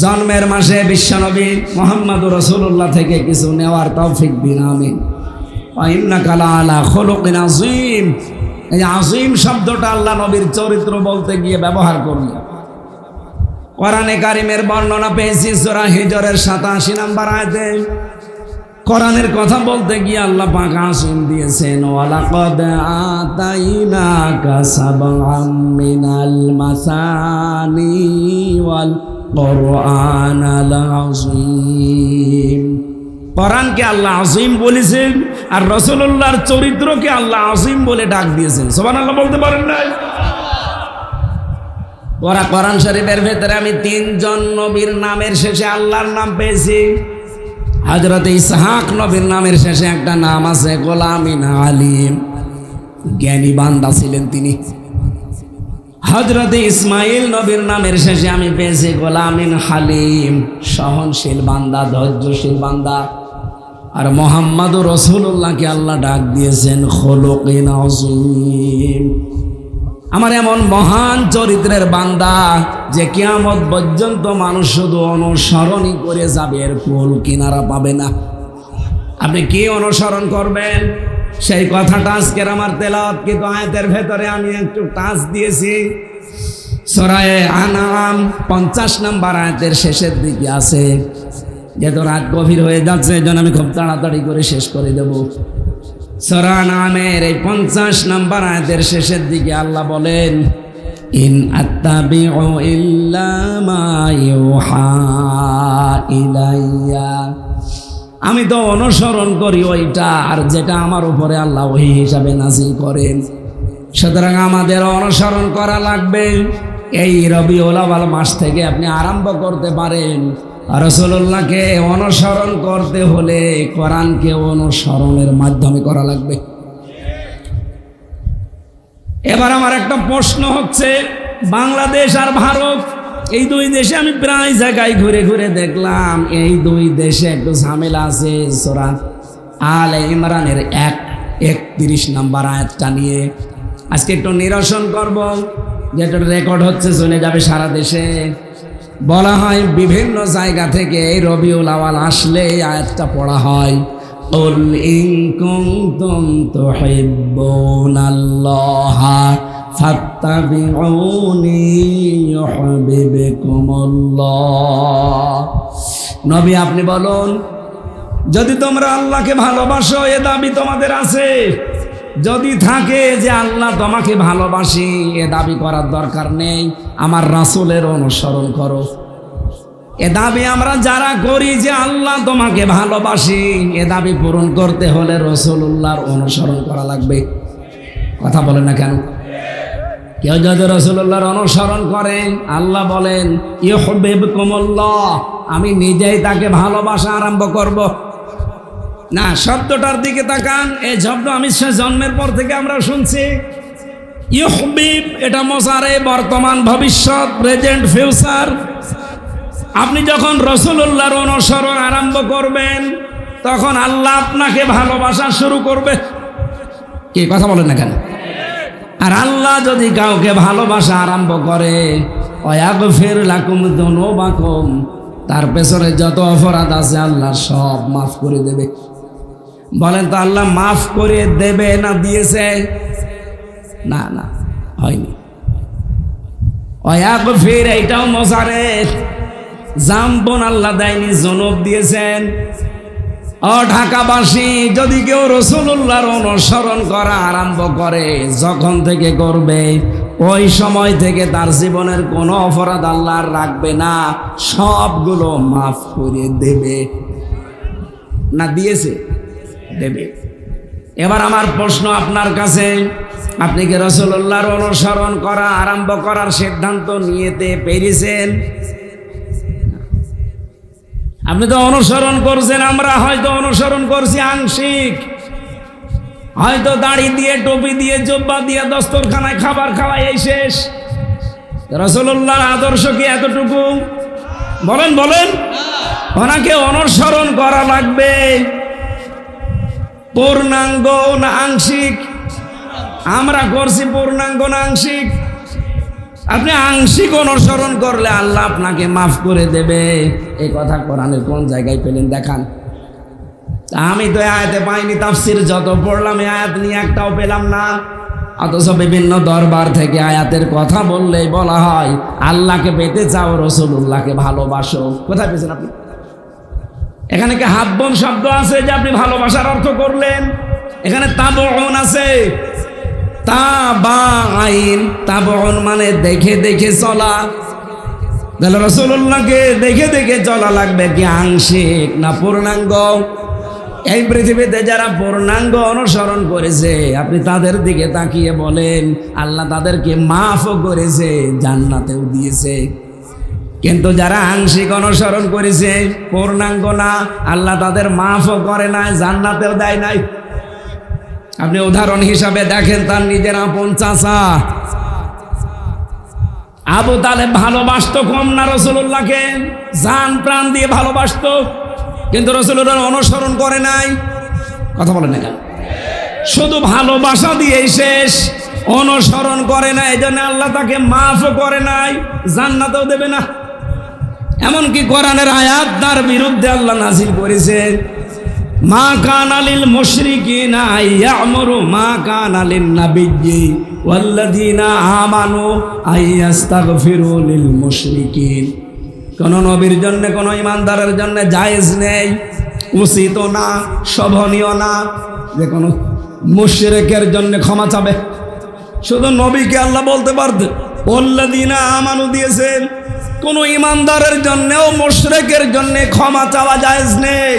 জন্মের মাসে বিশ্বনবী মুহাম্মদুর রাসূলুল্লাহ থেকে কিছু নেওয়ার তৌফিক দিন, আমিন। ওয়া ইন্নাকা লাআলা খুলুকিন আযীম, এই আযীম শব্দটা আল্লাহ নবীর চরিত্র বলতে গিয়ে ব্যবহার করলেন। কোরআনে কারিমের বর্ণনা পেয়েছি সূরা হিজরের 87 নম্বর আয়াতে। কোরআনের কথা বলতে গিয়ে আল্লাহ পাক আযীম দিয়েছেন, ওয়ালাকাদ আতাইনাকা সাবআম মিনাল মাসানি ওয়াল কুরআনাল আযীম। কোরআনকে আল্লাহ আযীম বলেছেন, আর রাসূলুল্লাহর চরিত্রকে আল্লাহ আযীম বলে ডাক দিয়েছেন। সুবহানাল্লাহ বলতে পারেন না? কোরআন শরীফের ভেতরে আমি 3 জন নবীর নামের শেষে আল্লাহর নাম পেয়েছি। হযরত ইসহাক নবীর নামের শেষে একটা নাম আছে গোলামিন আলিম, জ্ঞানী বান্দা ছিলেন তিনি। হযরত ইসমাইল নবীর নামের শেষে আমি পেয়েছি গোলামিন হালিম, সহনশীল বান্দা, ধৈর্যশীল বান্দা। আর মুহাম্মদুর রাসূলুল্লাহকে আল্লাহ ডাক দিয়েছেন খুলুকিন আযীম, আমার এমন মহান চরিত্রের বান্দা যে কিয়ামত পর্যন্ত মানুষ শুধু অনুসরণই করে যাবে, এর কুল কিনারা পাবে না। আপনি কি অনুসরণ করবেন সেই কথাটা আজকের আমার তেলাওয়াত কিন্তু আয়াতের ভেতরে আমি একটু টাচ দিয়েছি। সূরা আনআম 50 নম্বর আয়াতের শেষের দিকে আছে। যেহেতু রাত গভীর হয়ে যাচ্ছে, এই জন্য আমি খুব তাড়াতাড়ি করে শেষ করে দেব। সূরা আনআমের এই 50 নম্বর আয়াতের শেষের দিকে আল্লাহ বলেন, ইন আত্তাবিউ ইল্লা মা ইউহা ইলাইয়া, আমি তো অনুসরণ করি ওইটা আর যেটা আমার উপরে আল্লাহ ওহী হিসাবে নাযিল করেন। সুতরাং আমাদের অনুসরণ করা লাগবে। এই রবিউল আউয়াল মাস থেকে আপনি আরম্ভ করতে পারেন। রাসূলুল্লাহকে অনুসরণ করতে হলে কোরআনকে অনুসরণের মাধ্যমে করা লাগবে। এবার আমার একটা প্রশ্ন হচ্ছে, বাংলাদেশ আর ভারত, এই 2 দেশে আমি প্রায় জায়গায় ঘুরে ঘুরে দেখলাম এই 2 দেশে একটু ঝামেলা আছে। সূরা আলে ইমরানের 31 নম্বর আয়াতটা নিয়ে আজকে একটু নিরসন করব, যেটা রেকর্ড হচ্ছে, চলে যাবে সারা দেশে। বলা হয় বিভিন্ন জায়গা থেকে এই রবিউল আউয়াল আসলে এই আয়াতটা পড়া হয়, কুল ইন কুনতুম তুহিব্বুনাল্লাহা ফাত্তাবিউনি ইউহিব্বুকুমুল্লাহ। নবী আপনি বলুন, যদি তোমরা আল্লাহকে ভালোবাসো, এ দাবি তোমাদের আছে? যদি থাকে যে আল্লাহ তোমাকে ভালোবাসি, এ দাবি করার দরকার নেই, আমার রাসূলের অনুসরণ করো। এ দাবি আমরা যারা করি যে আল্লাহ তোমাকে ভালোবাসি, এ দাবি পূরণ করতে হলে রাসূলুল্লাহর অনুসরণ করা লাগবে। কথা বলেন না কেন? কেউ যদি রাসূলুল্লাহর অনুসরণ করেন, আল্লাহ বলেন ইউহিব্বুকুমুল্লাহ, আমি নিজেই তাকে ভালোবাসা আরম্ভ করব। না, শব্দটার দিকে তাকান। এই শব্দ আমি জন্মের পর থেকে আমরা শুনছি। ইউহিব্ব, এটা মুজারে, বর্তমান, ভবিষ্যৎ, প্রেজেন্ট, ফিউচার। আপনি যখন রাসূলুল্লাহর অনুসরণ আরম্ভ করবেন তখন আল্লাহ আপনাকে ভালোবাসা শুরু করবে। কি কথা বলেন না কেন? আর আল্লাহ যদি কাউকে ভালোবাসা আরম্ভ করে ওয়াগফির লাকুম যুনুবাকুম, তার পেছনে যত অপরাধ আছে আল্লাহ সব মাফ করে দেবে। বলেন তো আল্লাহ মাফ করে দেবে না দিয়েছে? না না, হয়নি। ওয়াগফির এইটাও মোজারেফ, জাম্বন আল্লাহ দেয়নি, জনব দিয়েছেন। ও ঢাকাবাসী, যদি কেউ রাসূলুল্লাহর অনুসরণ করা আরম্ভ করে, যখন থেকে করবে ওই সময় থেকে তার জীবনের কোনো অপরাধ আল্লাহ রাখবে না, সবগুলো মাফ করে দেবে। না দিয়েছে? দেবে। এবার আমার প্রশ্ন আপনার কাছে, আপনি কি রাসূলুল্লাহর অনুসরণ করা আরম্ভ করার সিদ্ধান্ত নিয়েতে পেরেছেন? আপনি তো অনুসরণ করছেন, আমরা হয়তো অনুসরণ করছি আংশিক, হয়তো দাড়ি দিয়ে, টুপি দিয়ে, জুব্বা দিয়ে, দস্তরখানায় খাবার খাওয়াই এই শেষ। রাসূলুল্লাহর আদর্শ কি এতটুকু? বলেন বলেন। ওনাকে অনুসরণ করা লাগবে পূর্ণাঙ্গ না আংশিক? আমরা করছি পূর্ণাঙ্গ না আংশিক? আপনি আংশিক অনুসরণ করলে আল্লাহ আপনাকে মাফ করে দেবে। এই কথা কোরআনের কোন জায়গায় পেলেন দেখান। আমি তো আয়াতে পাইনি, তাফসির যত পড়লাম এই আয়াত নিয়ে একটাও পেলাম না। অথচ বিভিন্ন দরবার থেকে আয়াতের কথা বললেই বলা হয় আল্লাহকে পেতে চাও, রাসূলুল্লাহকে ভালোবাসো। কোথায় পেয়েছেন আপনি? এখানে কি হাব্বন শব্দ আছে যে আপনি ভালোবাসার অর্থ করলেন? এখানে তাবউন আছে, তাবাইন, তাবউন মানে দেখে দেখে চলা। তাহলে রাসূলুল্লাহকে দেখে দেখে চলা লাগবে কি আংশিক না পূর্ণাঙ্গ? এই পৃথিবীতে যারা পূর্ণাঙ্গ অনুসরণ করেছে আপনি তাদের দিকে তাকিয়ে বলেন আল্লাহ তাদেরকে মাফও করেছে, জান্নাতেও দিয়েছে। কিন্তু যারা আংশিক অনুসরণ করেছে, পূর্ণাঙ্গ না, আল্লাহ তাদের মাফও করে নাই, জান্নাতেও দেয় নাই। আপনি উদাহরণ হিসাবে দেখেন তার নিজের আপন চাচা আবু তালেব ভালোবাসতো কম না রাসূলুল্লাহকে? জান প্রাণ দিয়ে ভালোবাসতো, কিন্তু রাসূলুল্লাহর অনুসরণ করে নাই। কথা বলেন না কেন? শুধু ভালোবাসা দিয়েই শেষ, অনুসরণ করে নাই। এই জন্য আল্লাহ তাকে মাফও করে নাই, জান্নাতও দেবে না। এমনকি কোরআনের আয়াত তার বিরুদ্ধে আল্লাহ নাযিল করেছে, মা কানা লিল মুশরিকিনা আইয়ামুরু মা কানা লিন নাবিয়্যি ওয়াল্লাযীনা আমানু আইয়াস্তাগফিরু লিল মুশরিকিন। কোন নবীর জন্য, কোন ইমানদারের জন্য জায়েজ নেই, উচিত না, শোভনীয় না যে কোনো মুশরিকের জন্য ক্ষমা চাবে। শুধু নবীকে আল্লাহ বলতে পারতেন ওয়াল্লাযীনা আমানু দিয়েছেন, কোন ইমানদারের জন্যও মুশরিকের জন্য ক্ষমা চাওয়া জায়েজ নেই।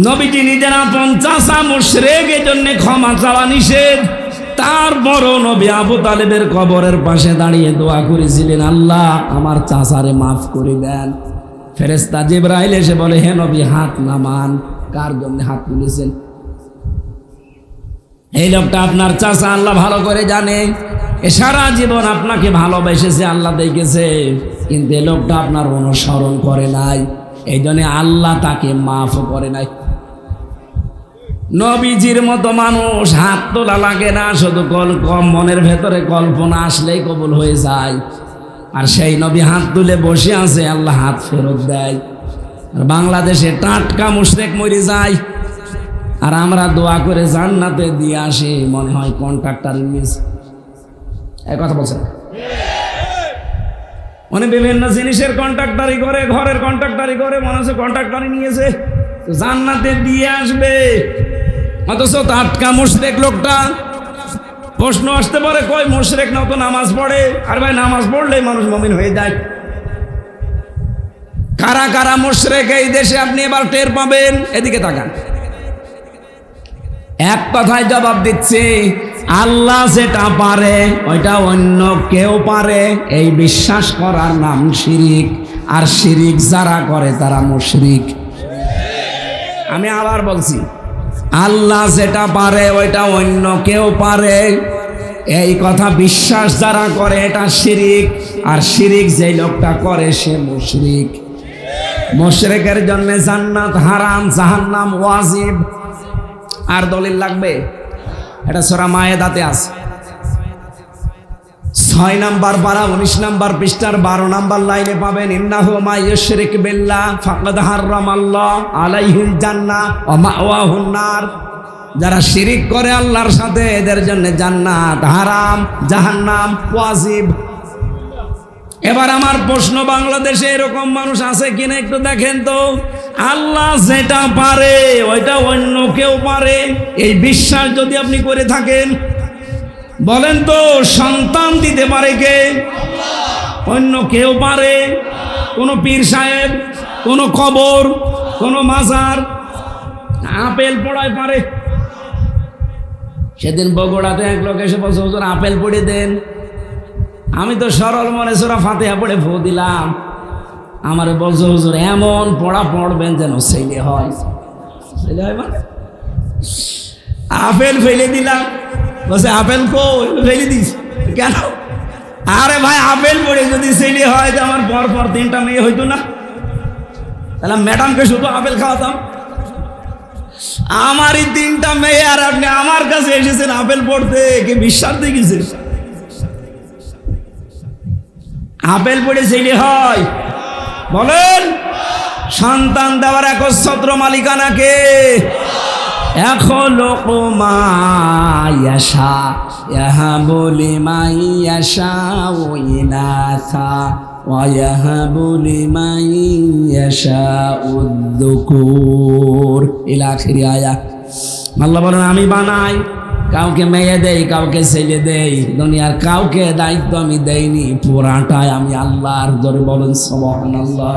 নবীজি নিজের আপন চাচা মুশরিকের জন্য ক্ষমা চাওয়া নিষেধ। তারপরও নবী আবু তালেবের কবরের পাশে দাঁড়িয়ে দোয়া করেছিলেন, আল্লাহ আমার চাচারে মাফ করে দেন। ফেরেশতা জিবরাইল এসে বলে, হে নবী হাত নামান। কার জন্য হাত তুলেছেন? এই লোকটা আপনার চাচা, আল্লাহ ভালো করে জানে। এ সারা জীবন আপনাকে ভালোবেসেছে, আল্লাহ দেখেছে, কিন্তু এই লোকটা আপনার অনুসরণ করে নাই, এই জন্য আল্লাহ তাকে মাফও করে নাই। নবীজির মতো মানুষ হাত তোলা লাগে না, শুধু কম মনের ভেতরে কল্পনা আসলেই কবুল হয়ে যায়। আর সেই নবী হাত তুলে বসে আছে, আল্লাহ হাত ফেরত দেয়। আর বাংলাদেশে টাটকা মুশরিক মরে যায়, আর আমরা দোয়া করে জান্নাতে দিয়ে আসি, মনে হয় কন্ট্রাক্টর নিয়েছে। এই কথা বলছেন? মানে বিভিন্ন জিনিসের কন্ট্রাক্টারি করে, ঘরের কন্ট্রাক্টারি করে, মনে হচ্ছে কন্ট্রাক্টারি নিয়েছে, জান্নাতে দিয়ে আসবে। অথচ টাটকা মুশরিক লোকটা। প্রশ্ন আসতে পারে, কই মুশরিক না তো নামাজ পড়ে? আর ভাই নামাজ পড়লেই মানুষ মুমিন হয়ে যায়। কারা কারা মুশরিক এই দেশে আপনি এবার টের পাবেন। এদিকে তাকান। এক কথায় জবাব দিচ্ছি, আল্লাহ যেটা পারে ওইটা অন্য কেউ পারে, এই বিশ্বাস করার নাম শিরিক। আর শিরিক যারা করে তারা মুশরিক। আমি আবার বলছি, আল্লাহ যেটা পারে ওইটা অন্য কেউ পারে, এই কথা বিশ্বাস যারা করে এটা শিরিক। আর শিরিক যেই লোকটা করে সে মুশরিক। মুশরিকের জন্য জান্নাত হারাম, জাহান্নাম ওয়াজিব। আর দলিল লাগবে? এটা সূরা মায়েদাতে আছে, 6 নাম্বার পারা 19 নাম্বার পৃষ্ঠার 12 নাম্বার লাইনে পাবেন, ইন্নাহু মা ইউশরিক বিল্লাহ ফাকাদ হারামাল্লাহু আলাইহিল জান্নাহ ওয়া মাওয়াহুন নার। যারা শিরিক করে আল্লাহর সাথে এদের জন্য জান্নাত হারাম, জাহান্নাম ওয়াজিব। এবার আমার প্রশ্ন, বাংলাদেশে এরকম মানুষ আছে কিনা একটু দেখেন তো। আল্লাহ যেটা পারে ওইটা অন্য কেউ পারে, এই বিশ্বাস যদি আপনি করে থাকেন, বলেন তো সন্তান দিতে পারে কে? অন্য কেউ পারে? কোন পীর সাহেব, কোন কবর, কোন মাজার? আপেল পড়ায় পারে। সেদিন বগুড়াতে এক লোক এসে বলছে, হুজুর আপেল পড়ে দেন। আমি তো সরল মনে সূরা ফাতিহা পড়ে ফু দিলাম। আমারে বলছে, হুজুর এমন পড়া পড়বেন যেন ছেলে হয়। ছেলে হয় মানে আপেল ফেলে দিলাম। বলছে আপেল কই? ফেলে দিস কেন? আরে ভাই আপেল পড়ে যদি ছেলে হয় তো আমার পর পর 3টা মেয়ে হইতো না? তাহলে ম্যাডামকে শুধু আপেল খাওয়াতাম। আমারই 3টা মেয়ে আর আপনি আমার কাছে এসেছেন আপেল পড়তে, কে বিশ্বাস দেখেছেন? আপেল পড়ে ছেলে হয়? বলেন। সন্তান দেওয়ার একচ্ছত্র মালিকানা কে? এখলুকু মা ইয়াশা ইয়াহাবু লিমান ইয়াশাউ ইনাসা ওয়া ইয়াহাবু লিমান ইয়াশাউ যুকুর ইলা আখির আয়াত। আল্লাহ বলেন আমি বানাই, কাউকে মেয়ে দেই, কাউকে ছেলে দেই। দুনিয়ার কাউকে দায়িত্ব আমি দেইনি, পুরাটাই আমি আল্লাহর। ধরে বলেন সুবহানাল্লাহ।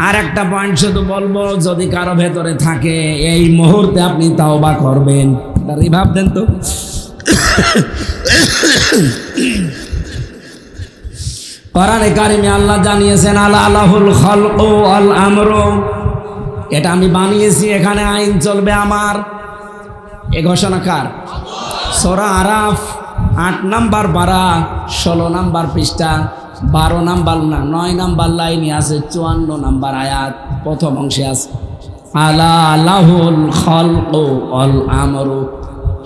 আর একটা পয়েন্ট শুধু বলবো, যদি কারো ভেতরে থাকে এই মুহূর্তে আপনি তাওবা করবেন, ভাবতেন তো। কোরআনে কারিমে আল্লাহ জানিয়েছেন আলা আলাহুল খালকু ওয়াল আমরু, এটা আমি বানিয়েছি, এখানে আইন চলবে আমার। এ ঘোষণা কার? সূরা আরাফ 8 নাম্বার পারা 16 নাম্বার পৃষ্ঠা 12 নাম্বার না 9 নাম্বার লাইনে আছে, 54 নাম্বার আয়াত প্রথম অংশে আছে আলা লাহুল খালকু ওয়াল আমরু।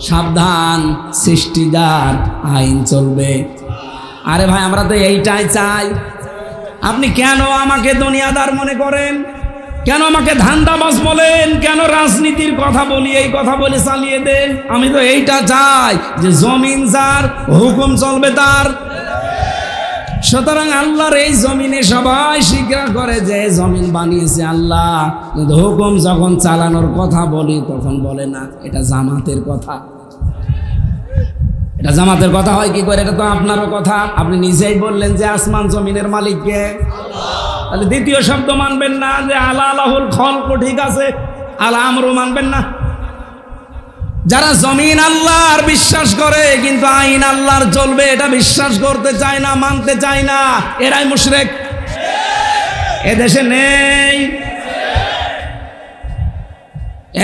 সাবধান, সৃষ্টিদার আইন চলবে। আরে ভাই আমরা তো এইটাই চাই। আপনি কেন আমাকে দুনিয়াদার মনে করেন? কেন আমাকে ধান্দাবাজ বলেন? কেন রাজনীতির কথা বলি, এই কথা বলে চালিয়ে দেন? আমি তো এইটা চাই যে জমিন যার, হুকুম চলবে তার। সুতরাং আল্লাহর এই জমিনে সবাই স্বীকার করে যে জমিন বানিয়েছে আল্লাহ, কিন্তু হুকুম যখন চালানোর কথা বলি তখন বলে না এটা জামাতের কথা। এটা জামাতের কথা হয় কি করে? এটা তো আপনারও কথা। আপনি নিজেই বললেন যে আসমান জমিনের মালিক কে? তাহলে দ্বিতীয় শব্দ মানবেন না যে আলা আলাহুল খালকু, ঠিক আছে, আলা আমরু মানবেন না। যারা জমিন আল্লাহর বিশ্বাস করে কিন্তু আইন আল্লাহর চলবে এটা বিশ্বাস করতে চায় না, মানতে চায় না, এরাই মুশরিক। এদেশে নেই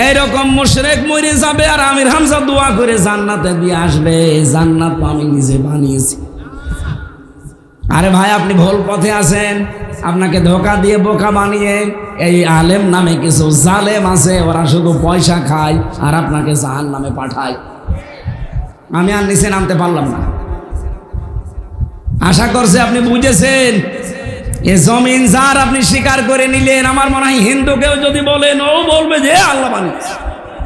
এইরকম মুশরিক মরে যাবে আর আমির হামজা দোয়া করে জান্নাতে দিয়ে আসবে। জান্নাত আমি নিজে বানিয়েছি। আরে ভাই আপনি ভুল পথে আছেন। আপনাকে ধোকা দিয়ে বোকা বানিয়ে এই আলেম নামে কিছু জালেম আছে, ওরা শুধু পয়সা খায় আর আপনাকে জাহান্নামে পাঠায়। আমি আর নিচে নামতে পারলাম না। আশা করছি আপনি বুঝেছেন। এ জমিন যার আপনি স্বীকার করে নিলেন। আমার মনে হয় হিন্দুকেও যদি বলেন ও বলবে যে আল্লাহ বানিয়েছে।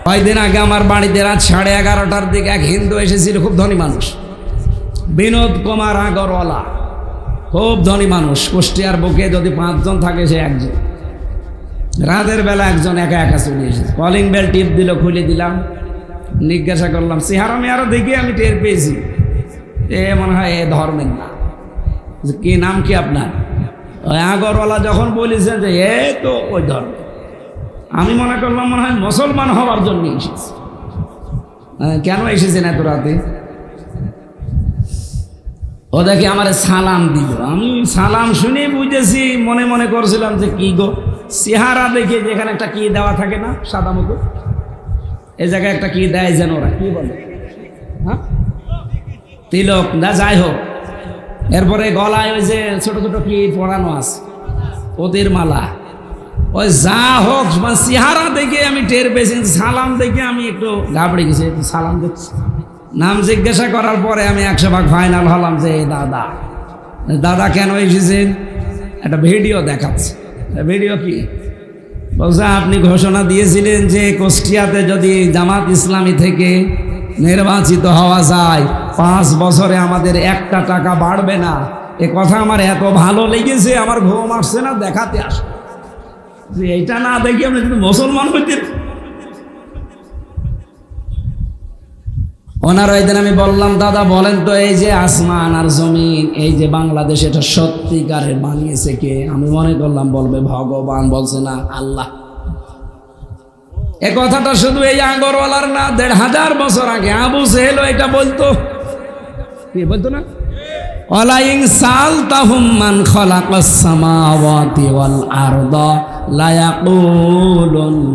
কয়েকদিন আগে আমার বাড়িতে রাত 11:30টার দিকে এক হিন্দু এসেছিল, খুব ধনী মানুষ, বিনোদ কুমার আগরওয়ালা, খুব ধনী মানুষ। কুষ্টিয়ার বুকে যদি 5 জন থাকে সে একজন। রাতের বেলা একজন একা একা চলে এসেছে। কলিং বেল টিপ দিল, খুলে দিলাম, জিজ্ঞাসা করলাম, চেহারা মেয়ারা দেখে আমি টের পেয়েছি এ মনে হয় এ ধর্মের না। কি নাম কি আপনার? ওই আগরওয়ালা যখন বলেছেন যে এ তো ওই ধর্ম, আমি মনে করলাম মনে হয় মুসলমান হওয়ার জন্য এসেছে। কেন এসেছেন এত রাতে? ও দেখে আমার সালাম দিল। আমি সালাম শুনে বুঝেছি, মনে মনে করছিলাম যে কি গো, চেহারা দেখে যেখানে একটা কি দেওয়া থাকে না সাদা মুখে, এই জায়গায় একটা কি দেয় যেন, ওরা কি বলে, হ্যাঁ, তিলক না, যাই হোক এরপরে গলায় ওই যে ছোট ছোট কি পরানো আছে ওদের মালা। ওই যা হোক চেহারা দেখে আমি টের পেয়েছি, সালাম দেখে আমি একটু ঘাবড়ে গেছি, একটু সালাম দেখছি। নাম জিজ্ঞাসা করার পরে আমি 100% ফাইনাল হলাম যে দাদা। দাদা কেন এসেছেন? একটা ভিডিও দেখাচ্ছে। ভিডিও কি বলছে, আপনি ঘোষণা দিয়েছিলেন যে কুষ্টিয়াতে যদি জামাত ইসলামী থেকে নির্বাচিত হওয়া যায় 5 বছরে আমাদের 1 টাকা বাড়বে না। এ কথা আমার এত ভালো লেগেছে, আমার ঘুম আসছে না, দেখাতে আসে যে এইটা না দেখি আপনি যদি মুসলমান হইতেন। ওনার ওই দিন আমি বললাম, দাদা বলেন তো এই যে আসমান আর জমিন, এই যে বাংলাদেশ, এটা সত্যিকারের বানিয়েছে কে? আমি মনে করলাম বলবে ভগবান, বলছে না আল্লাহ। এ কথাটা শুধু এই আগরওয়ালার না, 1500 বছর আগে আবু জেহেল এটা বলতো। কি বলতো না? ওয়ালাইন সালতাহুম মান খালাকাস সামাওয়াতি ওয়াল আরদা লা ইয়াকুলুনাল্লাহ।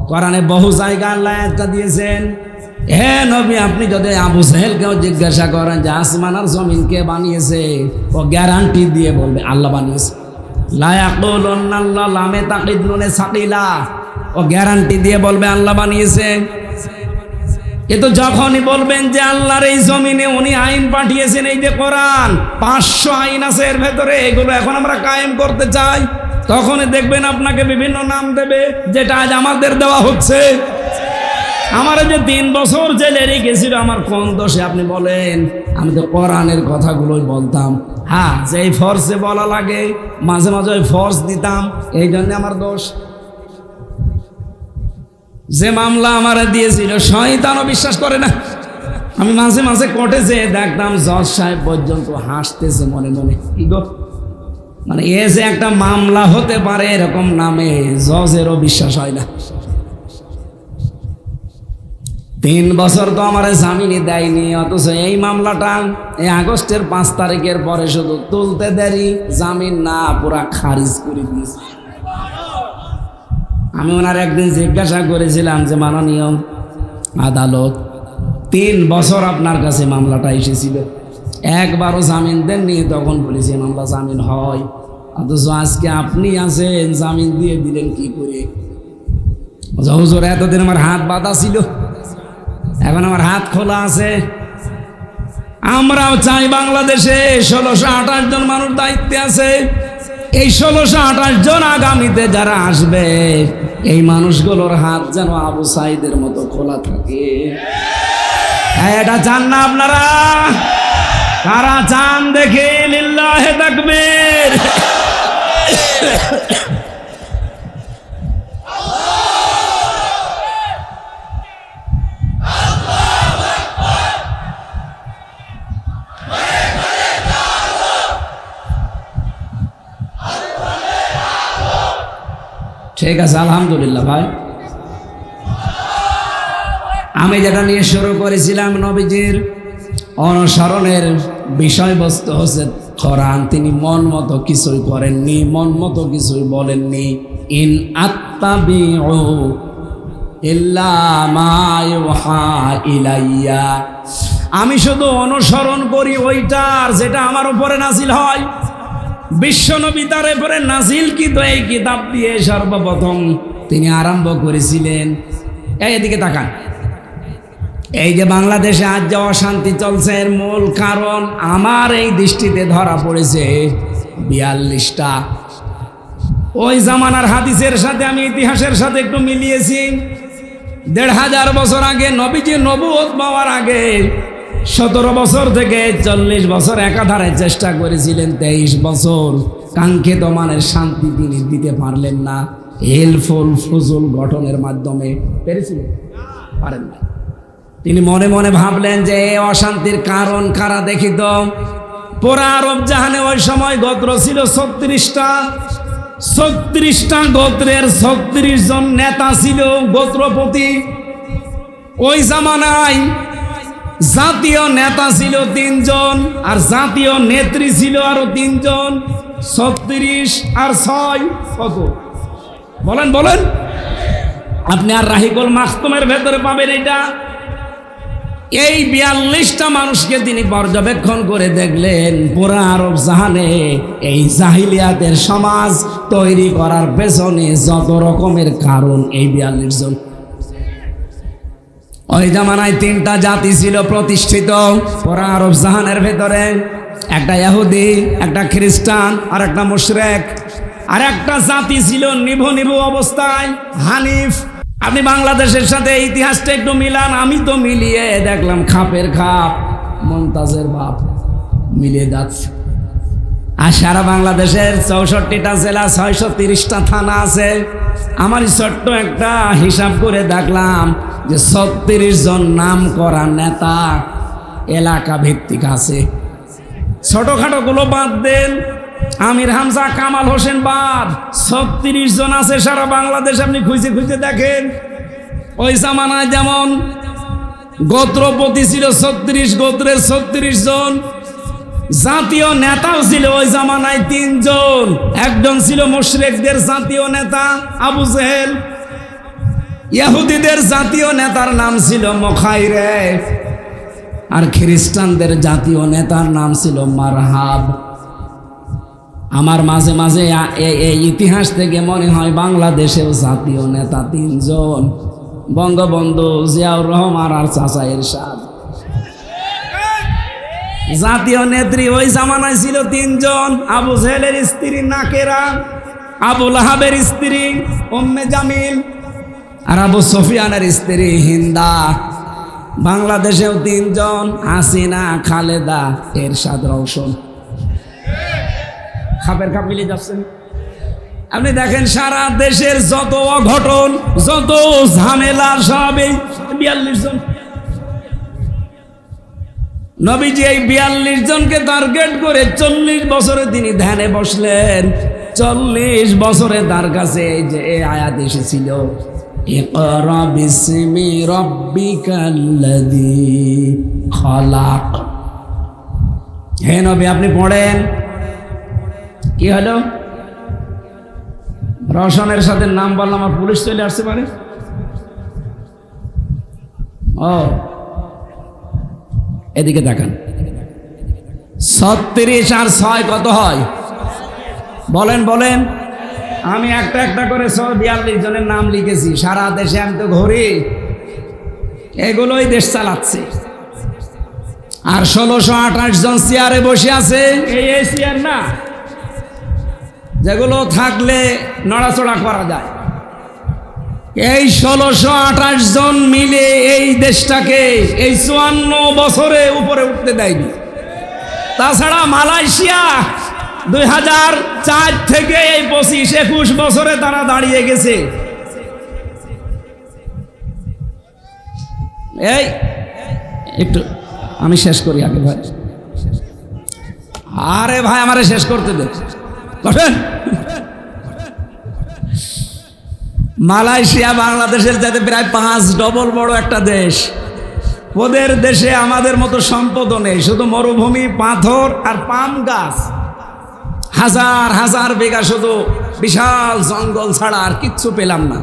কোরআনে বহু জায়গায় আল্লাহ একটা দিয়েছেন, হে নবী আপনি যদি আবু জেহেলকেও জিজ্ঞাসা করেন যে আসমান আর জমিন কে বানিয়েছে, ও গ্যারান্টি দিয়ে বলবে আল্লাহ বানিয়েছে। লা ইয়াকুলুনাল্লাহ, লামে তাকিদ নুনে সাকিলা, ও গ্যারান্টি দিয়ে বলবে আল্লাহ বানিয়েছে। কিন্তু যখনই বলবেন যে আল্লাহর এই জমিনে উনি আইন পাঠিয়েছেন, এই যে কোরআন 500 আইন আছে এর ভেতরে, এগুলো এখন আমরা কায়েম করতে চাই, তখনই দেখবেন আপনাকে বিভিন্ন নাম দেবে, যেটা আজ আমাদের দেওয়া হচ্ছে। আমার যে 3 বছর জেলে রেখেছিল, আমার কোন দোষে আপনি বলেন? আমি তো কোরআনের কথাগুলোই বলতাম। হ্যাঁ, যেই ফর্সে বলা লাগে মাঝে মাঝে ওই ফর্স দিতাম, এই জন্য আমার দোষ। যে মামলা আমার দিয়েছিল শয়তানও বিশ্বাস করে না। আমি মাঝে মাঝে কোর্টে যেয়ে দেখতাম জজ সাহেব পর্যন্ত হাসতেছে মনে মনে, কি গো, মানে এ যে একটা মামলা হতে পারে এরকম নামে জজেরও বিশ্বাস হয় না। 3 বছর তো আমার জামিনে দেয়নি, অথচ এই মামলাটা এই আগস্টের 5 তারিখের পরে শুধু তুলতে দেরি, জামিন না পুরা খারিজ করে দিয়েছে। আমি ওনার একদিন জিজ্ঞাসা করেছিলাম যে মাননীয় আদালত, 3 বছর আপনার কাছে মামলাটা এসেছিল, একবারও জামিন দেননি। তখন বলেছি মামলা জামিন হয়, অথচ আজকে আপনি আছেন, জামিন দিয়ে দিলেন কি করে? হুজুর এতদিন আমার হাত বাঁধা ছিল, এখন আমার হাত খোলা আছে। আমরাও চাই বাংলাদেশে 1628 জন মানুষ দায়িত্বে আছে। এই 1628 জন আগামীতে যারা আসবে, এই মানুষগুলোর হাত যেন আবু সাইদের মতো খোলা থাকে। এটা চান না আপনারা? কারা চান দেখে লিল্লাহে তাকবীর। ঠিক আছে, আলহামদুলিল্লাহ ভাই। আমি যেটা নিয়ে শুরু করেছিলাম, নবীজির অনুসরণের বিষয়বস্তু হচ্ছে কোরআন। তিনি মন মতো কিছুই করেননি, মন মতো কিছুই বলেননি। ইন আত্তাবিউ ইল্লা মা ইউহা ইলাইয়া, আমি শুধু অনুসরণ করি ওইটার যেটা আমার উপরে নাজিল হয়। বিশ্বনবী তার উপরে নাজিলকৃত এই কিতাব দিয়ে সর্বপ্রথম তিনি আরম্ভ করেছিলেন। এদিকে তাকান, এই যে বাংলাদেশে আজ যে অশান্তি চলছে, এর মূল কারণ আমার এই দৃষ্টিতে ধরা পড়েছে 42টা। ওই জামানার হাদিসের সাথে আমি ইতিহাসের সাথে একটু মিলিয়েছি। 1500 বছর আগে নবীজি নবুয়ত পাওয়ার আগে 17 বছর থেকে 40 বছর একাধারে চেষ্টা করেছিলেন। 23 বছর কাঙ্ক্ষিত মানের শান্তি তিনি দিতে পারলেন না। হেলফুল ফজল গঠনের মাধ্যমে পেরেছিলেন, পারেন না। তিনি মনে মনে ভাবলেন যে এই অশান্তির কারণ কারা দেখি তো। পুরা আরব জাহানে ওই সময় গোত্র ছিল 36টা। 36টা গোত্রের 36 জন নেতা ছিল, গোত্রপতি। ওই জামানায় জাতীয় নেতা ছিল 3 জন, আর জাতীয় নেত্রী ছিল আরো 3 জন। 36 আর 6 কত? বলেন বলেন। আপনি আর রাহিকুল মাখতুমের ভেতরে পাবেন এটা। এই 42টা মানুষকে তিনি পর্যবেক্ষণ করে দেখলেন পুরা আরব জাহানে এই জাহিলিয়াতের সমাজ তৈরি করার পেছনে যত রকমের কারণ এই 42 জন। ওই জামানায় 3টা জাতি ছিল প্রতিষ্ঠিত পুরা আরব জাহানের ভেতরে, একটা ইহুদি, একটা খ্রিস্টান আর একটা মুশরিক। আর একটা জাতি ছিল নিভু নিভু অবস্থায়, হানিফ। আপনি বাংলাদেশের সাথে ইতিহাসটা একটু মিলান, আমি তো মিলিয়ে দেখলাম খাপের খাপ, মমতাজের বাপ মিলিয়ে যাচ্ছে। আর সারা বাংলাদেশের 64টা জেলা, 630টা থানা আছে। আমার ছোট্ট একটা হিসাব করে দেখলাম যে 36 জন নাম করা নেতা এলাকা ভিত্তিক আছে। ছোটখাটো গুলো বাদ দেন, আমির হামজা, কামাল হোসেন বাদ, 36 জন আছে সারা বাংলাদেশ। আপনি খুঁজে খুঁজে দেখেন। ওই জামানায় যেমন গোত্রপতি ছিল 36 গোত্রের 36 জন, জাতীয় নেতাও ছিল ওই জামানায় 3 জন। একজন ছিল মুশরিকদের জাতীয় নেতা আবু জেহেল, ইহুদিদের জাতীয় নেতার নাম ছিল মুখাইরে, আর খ্রিস্টানদের জাতীয় নেতার নাম ছিল মারহাব। আমার মাঝে মাঝে এই ইতিহাস থেকে মনে হয় বাংলাদেশেও জাতীয় নেতা 3 জন, বঙ্গবন্ধু জিয়াউর রহমান আর চাচা এরশাদ। জাতীয় নেত্রী ওই জামানায় ছিল 3 জন, আবু জেহেলের স্ত্রী নাকেরা, আবু লাহাবের স্ত্রী উম্মে জামিল, আর আবু সুফিয়ানের স্ত্রী হিন্দা। বাংলাদেশেও 3 জন, হাসিনা, খালেদা, এরশাদ, রওশন। খাপের খাপ মিলিয়ে যাচ্ছেন। আপনি দেখেন সারা দেশের যত অঘটন, যত ঝামেলা সব এই 42 জন। নবীজি এই 42 জনকে টার্গেট করে 40 বছরে তিনি ধ্যানে বসলেন। 40 বছরে তার কাছে এই যে এই আয়াত এসেছিল, ইকরা বিসমি রাব্বিকাল্লাযী খালাক। হে নবী, আপনি পড়েন। কি হলো? রওশনের সাথে নাম বললাম আর পুলিশ চলে আসতে পারে। ও এদিকে দেখেন, 36 আর 6 কত হয়? বলেন বলেন। আমি একটা একটা করে 42 জনের নাম লিখেছি। সারা দেশে আমি তো ঘুরি, এগুলোই দেশ চালাচ্ছে। আর 1628 জন চেয়ারে বসে আছে। এই চেয়ার না, যেগুলো থাকলে নড়াচড়া করা যায়। এই 1628 জন মিলে এই দেশটাকে এই 54 বছরে উপরে উঠতে দেয়নি। তাছাড়া মালয়েশিয়া 2004 থেকে এই 25-21 বছরে তারা দাঁড়িয়ে গেছে। এই একটু আমি শেষ করি আগে ভাই। আরে ভাই আমারে শেষ করতে দে। মালয়েশিয়া বাংলাদেশের চাইতে প্রায় 5 ডবল বড় একটা দেশ। ওদের দেশে আমাদের মতো সম্পদও নেই, শুধু মরুভূমি, পাথর আর পাম গাছ, হাজার হাজার বিঘা শুধু বিশাল জঙ্গল ছাড়া আর কিচ্ছু পেলাম না।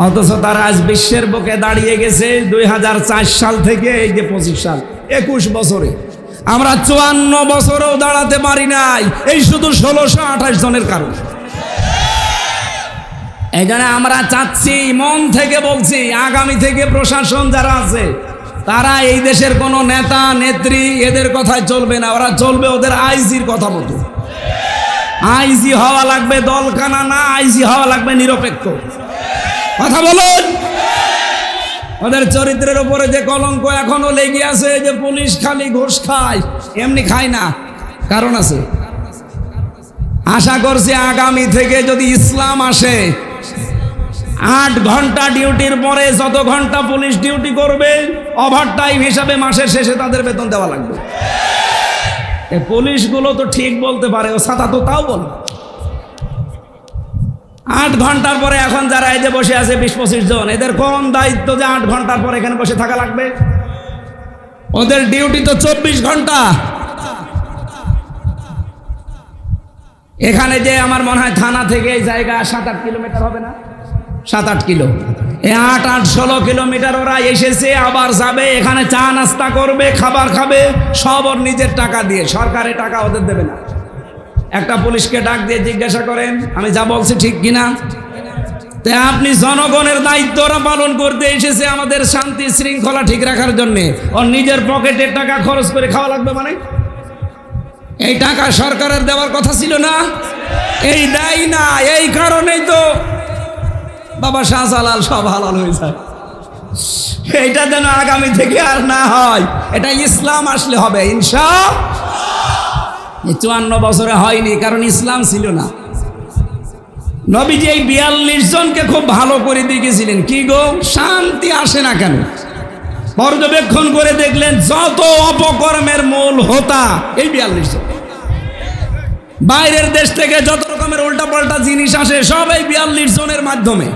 অথচ তারা আজ বিশ্বের বুকে দাঁড়িয়ে গেছে 2004 সাল থেকে এই যে 25 সাল, 21 বছরে। আমরা 54 বছরেও দাঁড়াতে পারি নাই, এই শুধু 1628 জনের কারণে। এই জন্য আমরা চাচ্ছি, মন থেকে বলছি, আগামী থেকে প্রশাসন যারা আছে তারা এই দেশের কোনো নেতা নেত্রী এদের কথায় চলবে না, ওরা চলবে ওদের আইজির কথা মতো। আইজি হওয়া লাগবে দলকানা না, আইজি হওয়া লাগবে নিরপেক্ষ। কথা বলুন। ওদের চরিত্রের উপরে যে কলঙ্ক এখনো লেগে আছে, যে পুলিশ খালি ঘুষ খায়, এমনি খায় না, কারণ আছে। আশা করছি আগামী থেকে যদি ইসলাম আসে, 8 ঘন্টা ডিউটির পরে যত ঘন্টা পুলিশ ডিউটি করবে ওভার টাইম হিসাবে মাসের শেষে তাদের বেতন দেওয়া লাগবে। এই পুলিশগুলো তো ঠিক বলতে পারে, ও সাদা তো তাও বল। 8 ঘন্টার পরে এখন যারা এই যে বসে আছে 20-25 জন, এদের কোন দায়িত্ব যে 8 ঘন্টার পরে এখানে বসে থাকা লাগবে? ওদের ডিউটি তো 24 ঘন্টা। এখানে যে আমার মনে হয় থানা থেকে এই জায়গা 7-8 কিলোমিটার হবে না, 7-8 কিলো। এই 8-16 কিলোমিটার ওরা এসেছে, আবার যাবে, এখানে চা নাস্তা করবে, খাবার খাবে, সব ওর নিজের টাকা দিয়ে, সরকারি টাকা ওদের দেবে না। একটা পুলিশকে ডাক দিয়ে জিজ্ঞাসা করেন আমি যা বলছি ঠিক কিনা। তাই আপনি জনগণের দায়িত্বরা পালন করতে এসেছে আমাদের শান্তি শৃঙ্খলা ঠিক রাখার জন্যে, ওর নিজের পকেটের টাকা খরচ করে খাওয়া লাগবে মানে? এই টাকা সরকারের দেওয়ার কথা ছিল না, এই দেয় না। এই কারণেই তো বাবা শাহজালাল সব হালাল হয়ে যায়। এইটা যেন আগামী থেকে আর না হয়, এটা ইসলাম আসলে হবে ইনশাআল্লাহ। 54 বছরে হয়নি, কারণ ইসলাম ছিল না। নবীজি এই 42 জনকে খুব ভালো করে দেখেছিলেন। কি গো, শান্তি আসে না কেন? পর্যবেক্ষণ করে দেখলেন যত অপকর্মের মূল হোতা এই 42 জন। বাইরের দেশ থেকে যত রকমের উল্টা পাল্টা জিনিস আসে সব এই 42 জনের মাধ্যমে।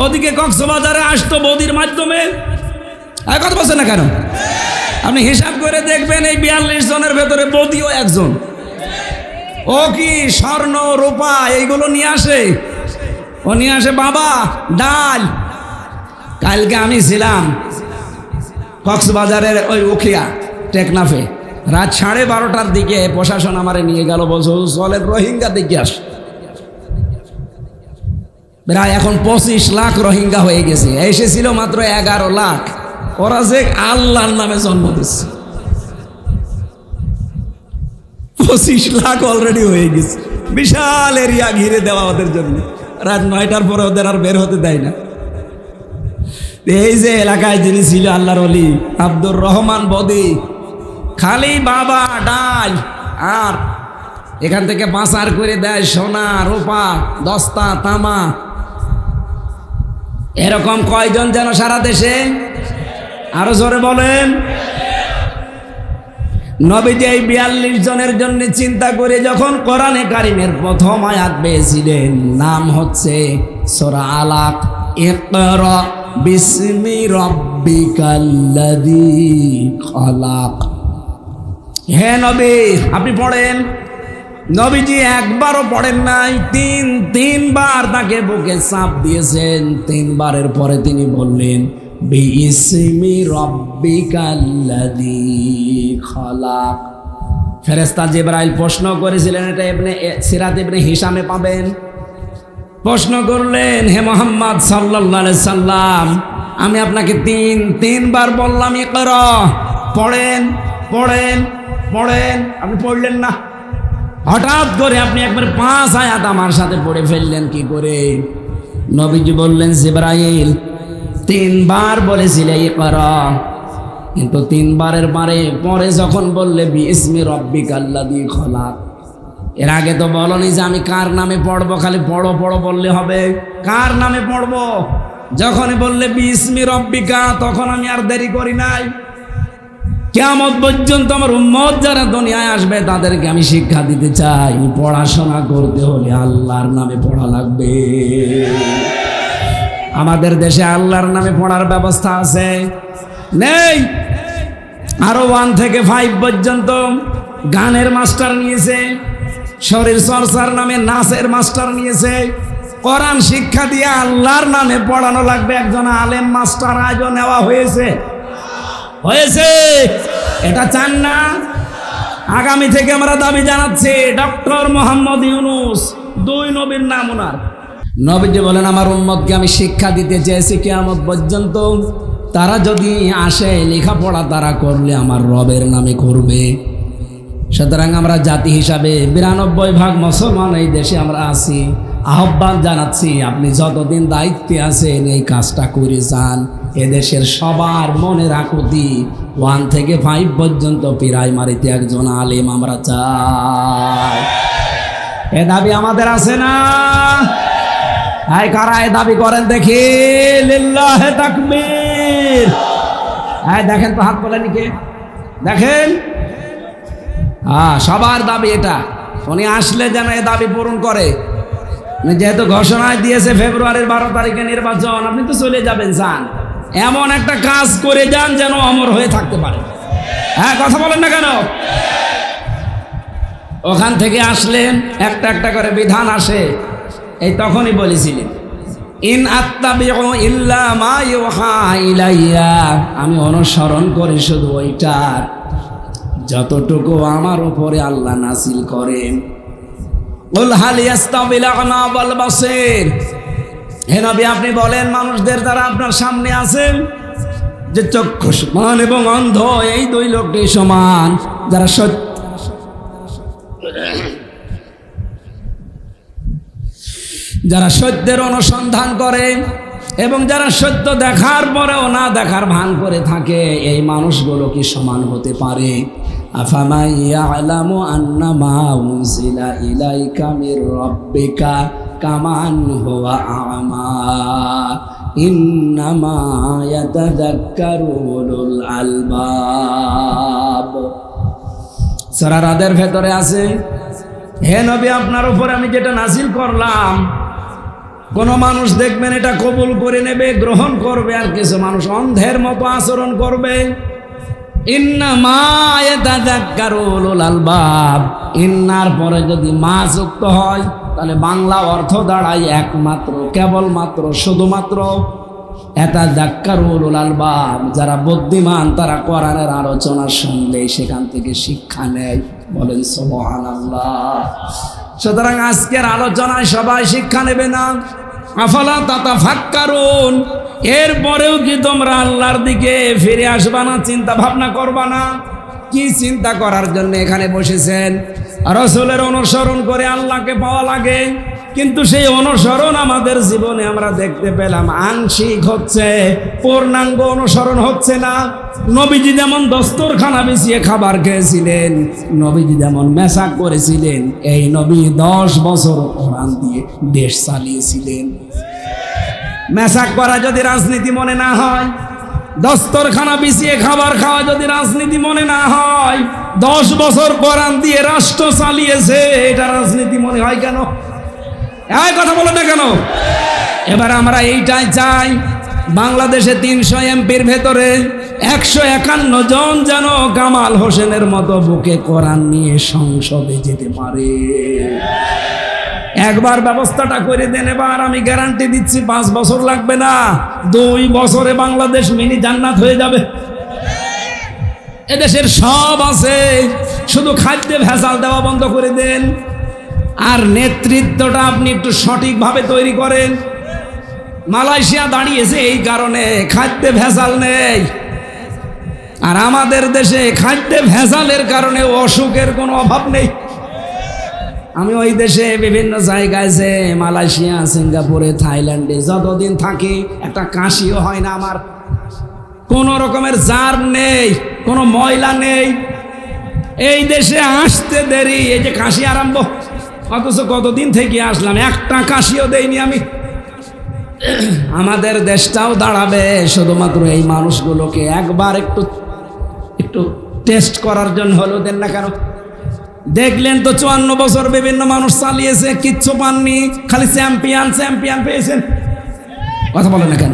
ওদিকে কক্সবাজারে আসতো বৌদির মাধ্যমে। কথা বলছেন না কেন? আপনি হিসাব করে দেখবেন এই 42 জনের ভেতরে বৌদিও একজন। ও কি স্বর্ণ রূপা এইগুলো নিয়ে আসে? ও নিয়ে আসে বাবা ডাল। কালকে আমি ছিলাম কক্সবাজারের ওই উখিয়া টেকনাফে, রাত 12:30টার দিকে প্রশাসন আমারে নিয়ে গেল, বলছো চলেন রোহিঙ্গা দেখে আস। প্রায় এখন 25 লাখ রোহিঙ্গা হয়ে গেছে, এসেছিল মাত্র 11 লাখ। ওরা যে আল্লাহর নামে জন্ম দিচ্ছে, 25 লাখ অলরেডি হয়ে গেছে। বিশাল এরিয়া ঘিরে দেওয়া ওদের জন্য, রাত 9টার পরে ওদের আর বের হতে দেয় না। এই যে এলাকায় যিনি ছিল আল্লাহর ওলি আব্দুর রহমান বদি, খালি বাবা ডাল আর এখান থেকে পাচার করে দেয় সোনা রূপা দস্তা তামা। এরকম কয়জন যেন সারা দেশে? আরো জোরে বলেন। নবীজি এই 42 জনের জন্য চিন্তা করে যখন কোরআনে কারিমের প্রথম আয়াত পেয়েছিলেন, নাম হচ্ছে সূরা আলাক, ইকরা বিসমি রাব্বিকাল্লাযী খালাক। হে নবী আপনি পড়েন। নবীজি একবারও পড়েন নাই, তিনবার তাকে বুকে চাপ দিয়েছেন। 3 বারের পরে তিনি বললেন বিইসমি রাব্বিকাল্লাযী খালাক। ফেরেশতা জিবরাইল প্রশ্ন করেছিলেন, এটা সিরাত ইবনে হিশামে পাবেন। প্রশ্ন করলেন, হে মুহাম্মদ সাল্লাল্লাহু আলাইহি সাল্লাম, আমি আপনাকে তিনবার বললাম ইকরা, পড়েন পড়েন পড়েন, আপনি পড়লেন না। হঠাৎ করে আপনি একবার 5 আয়াত আমার সাথে পড়ে ফেললেন কি করে? নবীজি বললেন, জিবরাইল 3 বার বলেছিলে ইকরা, কিন্তু 3 বারের পরে যখন বললে বিইসমি রাব্বিকাল্লাযী খালাক, এর আগে তো বলনি যে আমি কার নামে পড়বো, খালি পড়ো পড়ো বললে হবে। কার নামে পড়বো? যখনই বললে বিইসমি রাব্বিকা, তখন আমি আর দেরি করি নাই। কিয়ামত পর্যন্ত আমার উম্মত যারা দুনিয়ায় আসবে তাদেরকে আমি শিক্ষা দিতে চাই, পড়াশোনা করতে হলে আল্লাহর নামে পড়া লাগবে। আমাদের দেশে আল্লাহর নামে পড়ার ব্যবস্থা আছে? নেই। আরো 1 থেকে 5 পর্যন্ত গানের মাস্টার নিয়েছে, শরীর চর্চার নামে নাচের মাস্টার নিয়েছে। কোরআন শিক্ষা দিয়ে আল্লাহর নামে পড়ানো লাগবে একজন আলেম মাস্টার আজও নেওয়া হয়েছে। এটা চান না? আগামী থেকে আমরা দাবি জানাচ্ছি, ডক্টর মোহাম্মদ ইউনূস, 2 নবীর নাম ওনার। নবীজি বলেন, আমার উম্মতকে আমি শিক্ষা দিতে চেয়েছি কিয়ামত পর্যন্ত তারা যদি আসে লেখাপড়া তারা করলে আমার রবের নামে করবে। সুতরাং আমরা জাতি হিসাবে 92% মুসলমান এই দেশে আমরা আছি। আহ্বান জানাচ্ছি, আপনি যতদিন দায়িত্বে আছেন এই কাজটা করে যান। এদেশের সবার মনের আকুতি 1 থেকে 5 পর্যন্ত প্রাইমারিতে একজন আলেম আমরা চাই। এ দাবি আমাদের আছে না? এই কারা এ দাবি করেন দেখি? লিল্লাহে তাকবীর। দেখেন তো হাত তোলেন কে? দেখেন, সবার দাবি এটা। উনি আসলে যেন এ দাবি পূরণ করে। যেহেতু ঘোষণায় দিয়েছে ফেব্রুয়ারির 12 তারিখে নির্বাচন, আপনি তো চলে যাবেন, যান এমন একটা কাজ করে যান যেন অমর হয়ে থাকতে পারে। কথা বলেন না কেন? ওখান থেকে আসলেন একটা একটা করে বিধান আসে। এই তখনই বলেছিলেন ইন আত্তাবিউ ইল্লা মা ইউহা ইলাইয়া, আমি অনুসরণ করি শুধু ওইটার যতটুকু আমার উপরে আল্লাহ নাযিল করেন। কুল হাল ইয়াস্তাবিল আ'মা ওয়াল বাসীর, হে নবী আপনি বলেন মানুষদের দ্বারা আপনার সামনে আছেন যে চক্ষুষ্মান এবং অন্ধ এই দুই লোকটি সমান, যারা সত্যের অনুসন্ধান করে এবং যারা সত্য দেখার পরেও না দেখার ভান করে থাকে, এই মানুষগুলো কি সমান হতে পারে? আফামান ইয়ালামু আন্নামা উনজিলা ইলাইকা মির রাব্বিকা কামান হুয়া আমা ইন্নামা ইয়াতাযাক্কারু উলুল আলবাব। সূরা রাদের ভেতরে আছে, হে নবী আপনার উপরে আমি যেটা নাযিল করলাম, কোন মানুষ দেখবেন এটা কবুল করে নেবে, গ্রহণ করবে, আর কিছু মানুষ অন্ধের মতো আচরণ করবে। ইন্নামা ইয়াতাযাক্কারু উলুল আলবাব, ইন্নার পরে যদি মা যুক্ত হয় তাহলে বাংলা অর্থ দাঁড়ায় একমাত্র, কেবলমাত্র, শুধুমাত্র ইয়াতাযাক্কারু উলুল আলবাব, যারা বুদ্ধিমান তারা কোরআনের আলোচনা শুনলে সেখান থেকে শিক্ষা নেয়। বলেন সুবহানাল্লাহ। সুতরাং আজকের আলোচনায় সবাই শিক্ষা নেবে না? আফালা তাতাফাক্কারুন, এরপরেও কি তোমরা আল্লাহর দিকে ফিরে আসবা না, চিন্তা ভাবনা করবা না? কি চিন্তা করার জন্য এখানে বসেছেন? রাসূলের অনুসরণ করে আল্লাহকে পাওয়া লাগে, কিন্তু সেই অনুসরণ আমাদের জীবনে আমরা দেখতে পেলাম আংশিক হচ্ছে, পূর্ণাঙ্গ অনুসরণ হচ্ছে না। নবীজি যেমন দস্তরখানা বিছিয়ে খাবার খেয়েছিলেন, নবীজি যেমন মেসাক করেছিলেন, এই নবী 10 বছর কোরআন দিয়ে দেশ চালিয়েছিলেন। মেসাক করা যদি রাজনীতি মনে না হয়, দস্তরখানা বিছিয়ে খাবার খাওয়া যদি রাজনীতি মনে না হয়, 10 বছর কোরআন দিয়ে রাষ্ট্র চালিয়েছে, এটা রাজনীতি মনে হয় কেন? এই কথা বলো না কেন? এবার আমরা এইটাই চাই, বাংলাদেশে 300 এমপির ভেতরে 151 জন যেন কামাল হোসেনের মতো বুকে কোরআন নিয়ে সংসদে যেতে পারে। একবার ব্যবস্থাটা করে দেন, এবার আমি গ্যারান্টি দিচ্ছি 5 বছর লাগবে না, 2 বছরে বাংলাদেশ মিনি জান্নাত হয়ে যাবে। এদেশের সব আছে, শুধু খাদ্যে ভেজাল দেওয়া বন্ধ করে দেন, আর নেতৃত্বটা আপনি একটু সঠিকভাবে তৈরি করেন। মালয়েশিয়া দাঁড়িয়েছে এই কারণে খাদ্যে ভেজাল নেই, আর আমাদের দেশে খাদ্যে ভেজালের কারণে অসুখের কোনো অভাব নেই। আমি ওই দেশে বিভিন্ন জায়গায়, যে মালয়েশিয়া, সিঙ্গাপুরে, থাইল্যান্ডে যতদিন থাকি একটা কাশিও হয় না আমার, কোনো রকমের জার নেই, কোনো ময়লা নেই। এই দেশে আসতে দেরি, এই যে কাশি আরম্ভ, অথচ কতদিন থেকে আসলাম, একটা কাশিও দেইনি আমি। আমাদের দেশটাও দাঁড়াবে শুধুমাত্র এই মানুষগুলোকে একবার একটু টেস্ট করার জন্য হলো, দেন না কেন? দেখলেন তো 54 বছর বিভিন্ন মানুষ চালিয়েছে, কিচ্ছু পাননি, খালি চ্যাম্পিয়ন চ্যাম্পিয়ন পেয়েছেন। কথা বলে না কেন?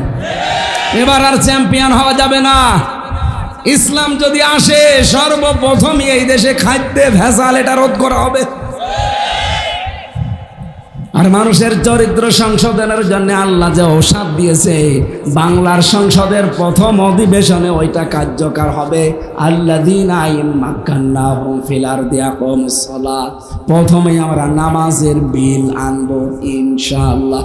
এবার আর চ্যাম্পিয়ন হওয়া যাবে না। ইসলাম যদি আসে, সর্বপ্রথমই এই দেশে খাদ্যে ভেজাল, এটা রোধ করা হবে। আর মানুষের চরিত্র সংশোধনের জন্য আল্লাহ যে ঔষধ দিয়েছে, বাংলার সংসদের প্রথম অধিবেশনে ওইটা কার্যকর হবে। আল্লাযীনা মাক্কান্নাহুম ফিল আরদি আকামুস সালাত, প্রথমে আমরা নামাজের বিল আনবো ইনশাআল্লাহ।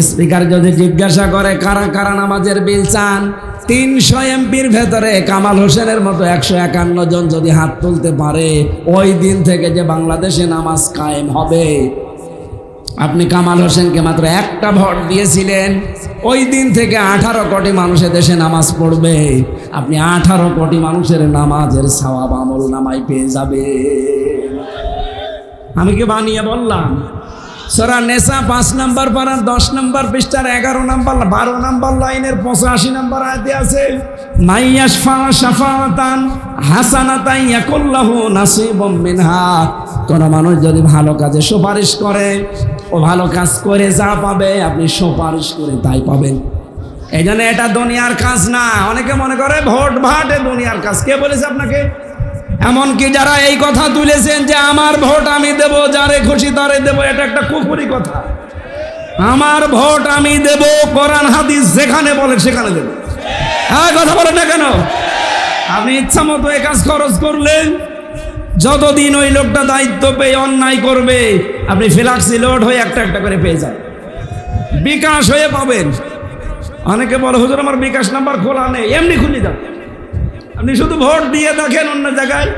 স্পিকার যদি জিজ্ঞাসা করে কারা কারা নামাজের বিল চান, 300 এমপির ভেতরে কামাল হোসেনের মতো 151 জন যদি হাত তুলতে পারে, ওই দিন থেকে যে বাংলাদেশে নামাজ কায়েম হবে। আপনি কামাল হোসেনকে মাত্র একটা ভোট দিয়েছিলেন, ওই দিন থেকে 18 কোটি মানুষের দেশে নামাজ পড়বে। আপনি 18 কোটি মানুষের নামাজের সওয়াব আমল নামায় পেয়ে যাবে। আমি কি বানিয়ে বললাম? সূরা নেসা 5 নম্বর পারার 10 নম্বর পৃষ্ঠার 11 নম্বর 12 নম্বর লাইনের 85 নম্বর আয়াতে আছে, মাইয়াশফা শাফাআতান হাসানাতান ইয়াকুল্লাহু নাসিবুম মিনহা। কোন মানুষ যদি ভালো কাজে সুপারিশ করে, ও ভালো কাজ করে যা পাবে, আপনি সুপারিশ করে তাই পাবেন। এই জন্য এটা দুনিয়ার কাজ না। অনেকে মনে করে ভোট ভাট এ দুনিয়ার কাজ। কে বলেছে আপনাকে? এমনকি যারা এই কথা তুলেছেন যে আমার ভোট আমি দেব, যারে খুশি তারে দেব, এটা একটা কুফরি কথা। আমার ভোট আমি দেব, কোরআন হাদিস যেখানে বলে সেখানে দেব। হ্যাঁ, কথা বলেন না কেন? আপনি ইচ্ছা মতো এ কাজ খরচ করলেন, যতদিন ওই লোকটা দায়িত্ব পেয়ে অন্যায় করবে, আপনি ফ্ল্যাক্সি লোড হয়ে একটা একটা করে পেয়ে যান, বিকাশ হয়ে পাবেন। অনেকে বলে হুজুর আমার বিকাশ নাম্বার খোলা নেই, এমনি খুলে যান। আপনি শুধু ভোট দিয়ে দেখেন অন্য জায়গায়।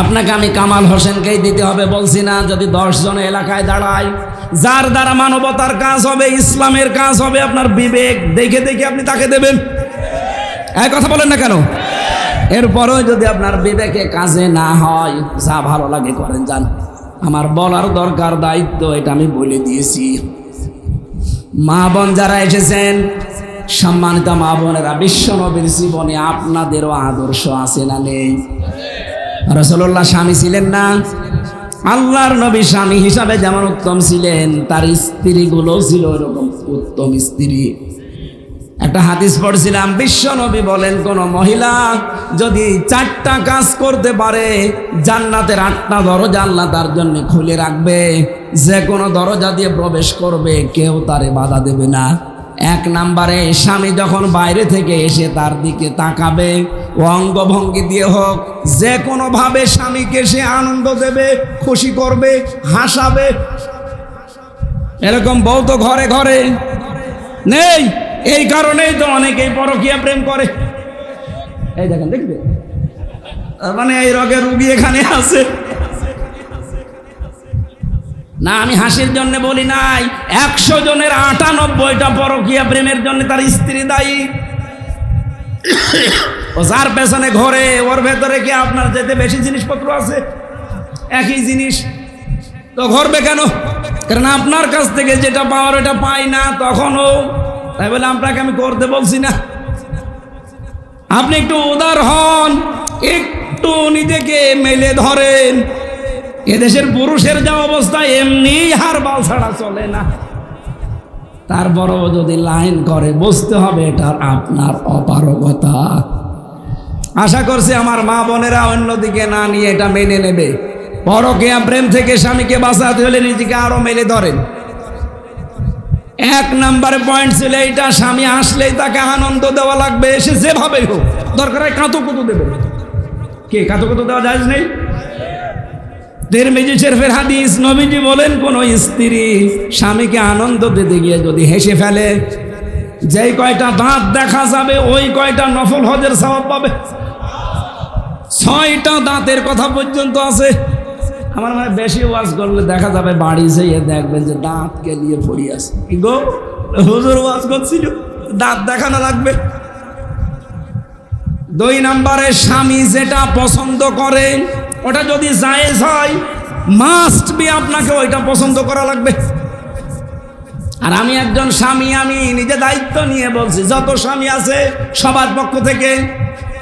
আপনাকে আমি কামাল হোসেনকেই দিতে হবে বলছি না। যদি 10 জন এলাকায় দাঁড়ায়, যার দ্বারা মানবতার কাজ হবে, ইসলামের কাজ হবে, আপনার বিবেক দেখে দেখে আপনি তাকে দেবেন। এই কথা বলেন না কেন? এরপরও যদি আপনার বিবেকে কাজে না হয়, যা ভালো লাগে করেন যান। আমার বলার দরকার দায়িত্ব, এটা আমি বলে দিয়েছি। মা বোন যারা এসেছেন, সম্মানিত মা বোনেরা, বিশ্বনবীর জীবনে আপনাদেরও আদর্শ আছে না নেই? রাসূলুল্লাহ স্বামী ছিলেন না? আল্লাহর নবী স্বামী হিসাবে যেমন উত্তম ছিলেন, তার স্ত্রীগুলো ছিল এরকম উত্তম স্ত্রী। একটা হাদিস পড়ছিলাম, বিশ্ব নবী বলেন, কোন মহিলা যদি 4টা কাজ করতে পারে, জান্নাতের 8টা দরজা আল্লাহ তার জন্য খুলে রাখবে। যে কোনো দরজা দিয়ে প্রবেশ করবে, কেউ তারে বাধা দেবে না। 1 নম্বরে, স্বামী যখন বাইরে থেকে এসে তার দিকে তাকাবে, অঙ্গভঙ্গি দিয়ে হোক, যে কোনো ভাবে স্বামীকে সে আনন্দ দেবে, খুশি করবে, হাসাবে। এরকম বউ তো ঘরে ঘরে নেই। এই কারণেই তো অনেকেই পরকীয়া প্রেম করে। এই দেখেন, দেখবে, মানে এই রোগের রুগী এখানে আছে না। আমি হাসির জন্য বলি নাই। 100 জনের 98টা পরকীয়া প্রেমের জন্য তার স্ত্রী দায়ী। ও যার পেছনে ঘরে, ওর ভেতরে কি আপনার যেতে বেশি জিনিসপত্র আছে? একই জিনিস তো ঘরবে কেন? কারণ আপনার কাছ থেকে যেটা পাওয়ার ওটা পাই না তখনও। তাই বলে আপনাকে আমি করতে বলছি না। আপনি একটু উদার হন, একটু নিজেকে মেলে ধরেন। এদেশের পুরুষের যা অবস্থা, এমনি হারবাল ছাড়া চলে না। তারপরও যদি লাইন করে, বুঝতে হবে এটা আপনার অপারগতা। আশা করছি আমার মা বোনেরা অন্যদিকে না নিয়ে এটা মেনে নেবে। পরকীয়া প্রেম থেকে স্বামীকে বাঁচাতে হলে নিজেকে আরো মেলে ধরেন। 1 নম্বরে পয়েন্ট ছিল এইটা, স্বামী আসলেই তাকে আনন্দ দেওয়া লাগবে। সে যেভাবেই হোক, দরকার হয় কাঁতুকুতু দেবে। কে কাঁতুকুতু দেওয়া যায় নেই? তিরমিজি শরীফের হাদিস, নবীজি বলেন, কোন স্ত্রী স্বামীকে আনন্দ দিতে গিয়ে যদি হেসে ফেলে, যেই কয়টা দাঁত দেখা যাবে ওই কয়টা নফল হজের সওয়াব পাবে। 6টা দাঁতের কথা পর্যন্ত আছে। আমার মানে বেশি ওয়াজ করলে দেখা যাবে বাড়ি যেয়ে দেখবেন যে দাঁতকে নিয়ে পড়ি আছে। কি গো, হুজুর ওয়াজ করছিল, দাঁত দেখানো লাগবে। 2 নম্বরে, স্বামী যেটা পছন্দ করে ওটা যদি জায়েজ হয়, মাস্ট বি আপনাকে ওইটা পছন্দ করা লাগবে। আর আমি একজন স্বামী, আমি নিজে দায়িত্ব নিয়ে বলছি, যত স্বামী আছে সবার পক্ষ থেকে,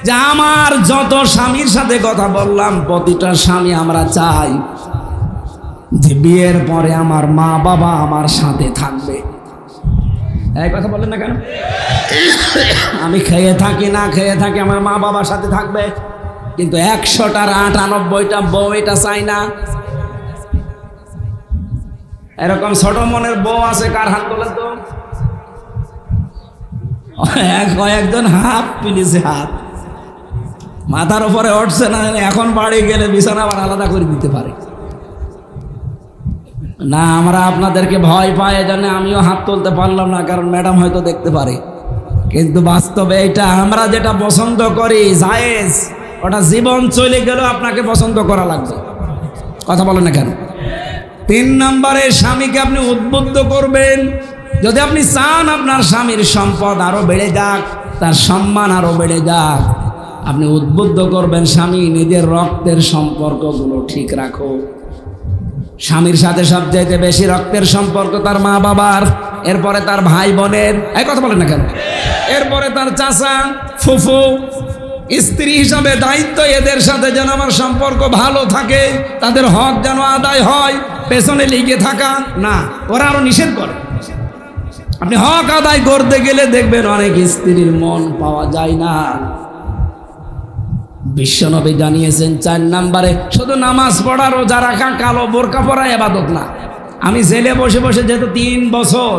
যে আমার যত স্বামীর সাথে কথা বললাম, প্রতিটা স্বামী আমরা চাই যে বিয়ের পরে আমার মা বাবা আমার সাথে থাকবে। এই কথা বলেন না কেন? আমি খেয়ে থাকি না খেয়ে থাকি, আমার মা বাবার সাথে থাকবে। কিন্তু 100টার 98টা বউ এটা চাই না। এরকম ছোট মনের বউ আছে কার? হাত তোলেন তো। একজন হাত তুলেছে, হাত মাথার উপরে উঠছে না। এখন বাড়ি গেলে বিছানা আবার আলাদা করে দিতে পারে না। আমরা আপনাদেরকে ভয় পাই, এজন্য আমিও হাত তুলতে পারলাম না, কারণ ম্যাডাম হয়তো দেখতে পারে। কিন্তু বাস্তবে এটা আমরা যেটা পছন্দ করি জায়েজ, ওটা জীবন চলে গেলেও আপনাকে পছন্দ করা লাগবে। কথা বলেন না কেন? 3 নম্বরে, স্বামীকে আপনি উদ্বুদ্ধ করবেন। যদি আপনি চান আপনার স্বামীর সম্পদ আরো বেড়ে যাক, তার সম্মান আরো বেড়ে যাক, আপনি উদ্বুদ্ধ করবেন, স্বামী নিজের রক্তের সম্পর্কগুলো ঠিক রাখো। স্বামীর সাথে সবচাইতে বেশি রক্তের সম্পর্ক তার মা বাবার, এরপরে তার ভাই বোনের। এই কথা বলেন না কেন? এরপরে তার চাচা, ফুফু। স্ত্রী হিসাবে দায়িত্ব, এদের সাথে যেন আমার সম্পর্ক ভালো থাকে, তাদের হক যেন আদায় হয়। পেছনে লিগে থাকা না, ওরা আরো নিষেধ করে। আপনি হক আদায় করতে গেলে দেখবেন অনেক স্ত্রীর মন পাওয়া যায় না। বিশ্বনবী জানিয়েছেন 4 নম্বরে, শুধু নামাজ পড়া, রোজা রাখা, কালো বোরকা পরা ইবাদত না। আমি জেলে বসে বসে যেহেতু 3 বছর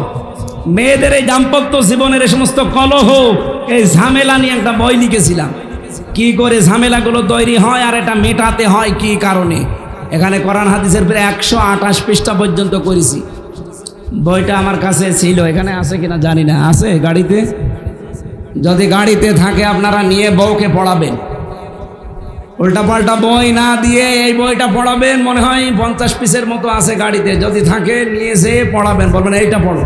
মেয়েদের এই দাম্পত্য জীবনের এই সমস্ত কলহ, এই ঝামেলা নিয়ে একটা বই লিখেছিলাম, কি করে ঝামেলাগুলো তৈরি হয় আর এটা মেটাতে হয় কি কারণে। এখানে কোরআন হাদিসের প্রায় 128 পৃষ্ঠা পর্যন্ত করেছি। বইটা আমার কাছে ছিল, এখানে আছে কিনা জানি না, আছে গাড়িতে? যদি গাড়িতে থাকে আপনারা নিয়ে বউকে পড়াবেন, উল্টাপাল্টা বই না দিয়ে এই বইটা পড়াবেন। মনে হয় 50 পিসের মতো আছে গাড়িতে, যদি থাকে নিয়ে এসে পড়াবেন, বলবেন এইটা পড়ো।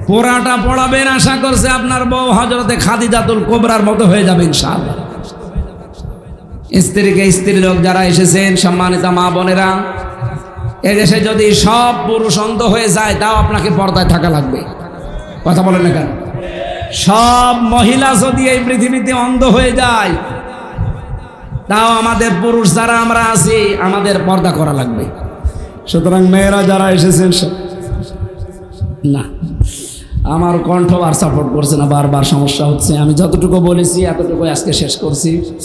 পোড়াটা পড়াবেন, আশা করছে আপনার বউ হযরতে খাদিজাতুল কুবরার মতো হয়ে যাবে ইনশাআল্লাহ। স্ত্রী লোক যারা এসেছেন, সম্মানিত মা বোনেরা, এদেশে যদি সব পুরুষ অন্ধ হয়ে যায় তাও আপনাকে পর্দায় থাকা লাগবে। কথা বলেন না কেন? সব মহিলা যদি এই পৃথিবীতে অন্ধ হয়ে যায় তাও আমাদের পুরুষ যারা আমরা আছি আমাদের পর্দা করা লাগবে। সুতরাং মেয়েরা যারা এসেছেন, না আমার কণ্ঠ আর সাপোর্ট করছে না, বারবার সমস্যা হচ্ছে। আমি যতটুকু বলেছি এতটুকু আজকে শেষ করছি।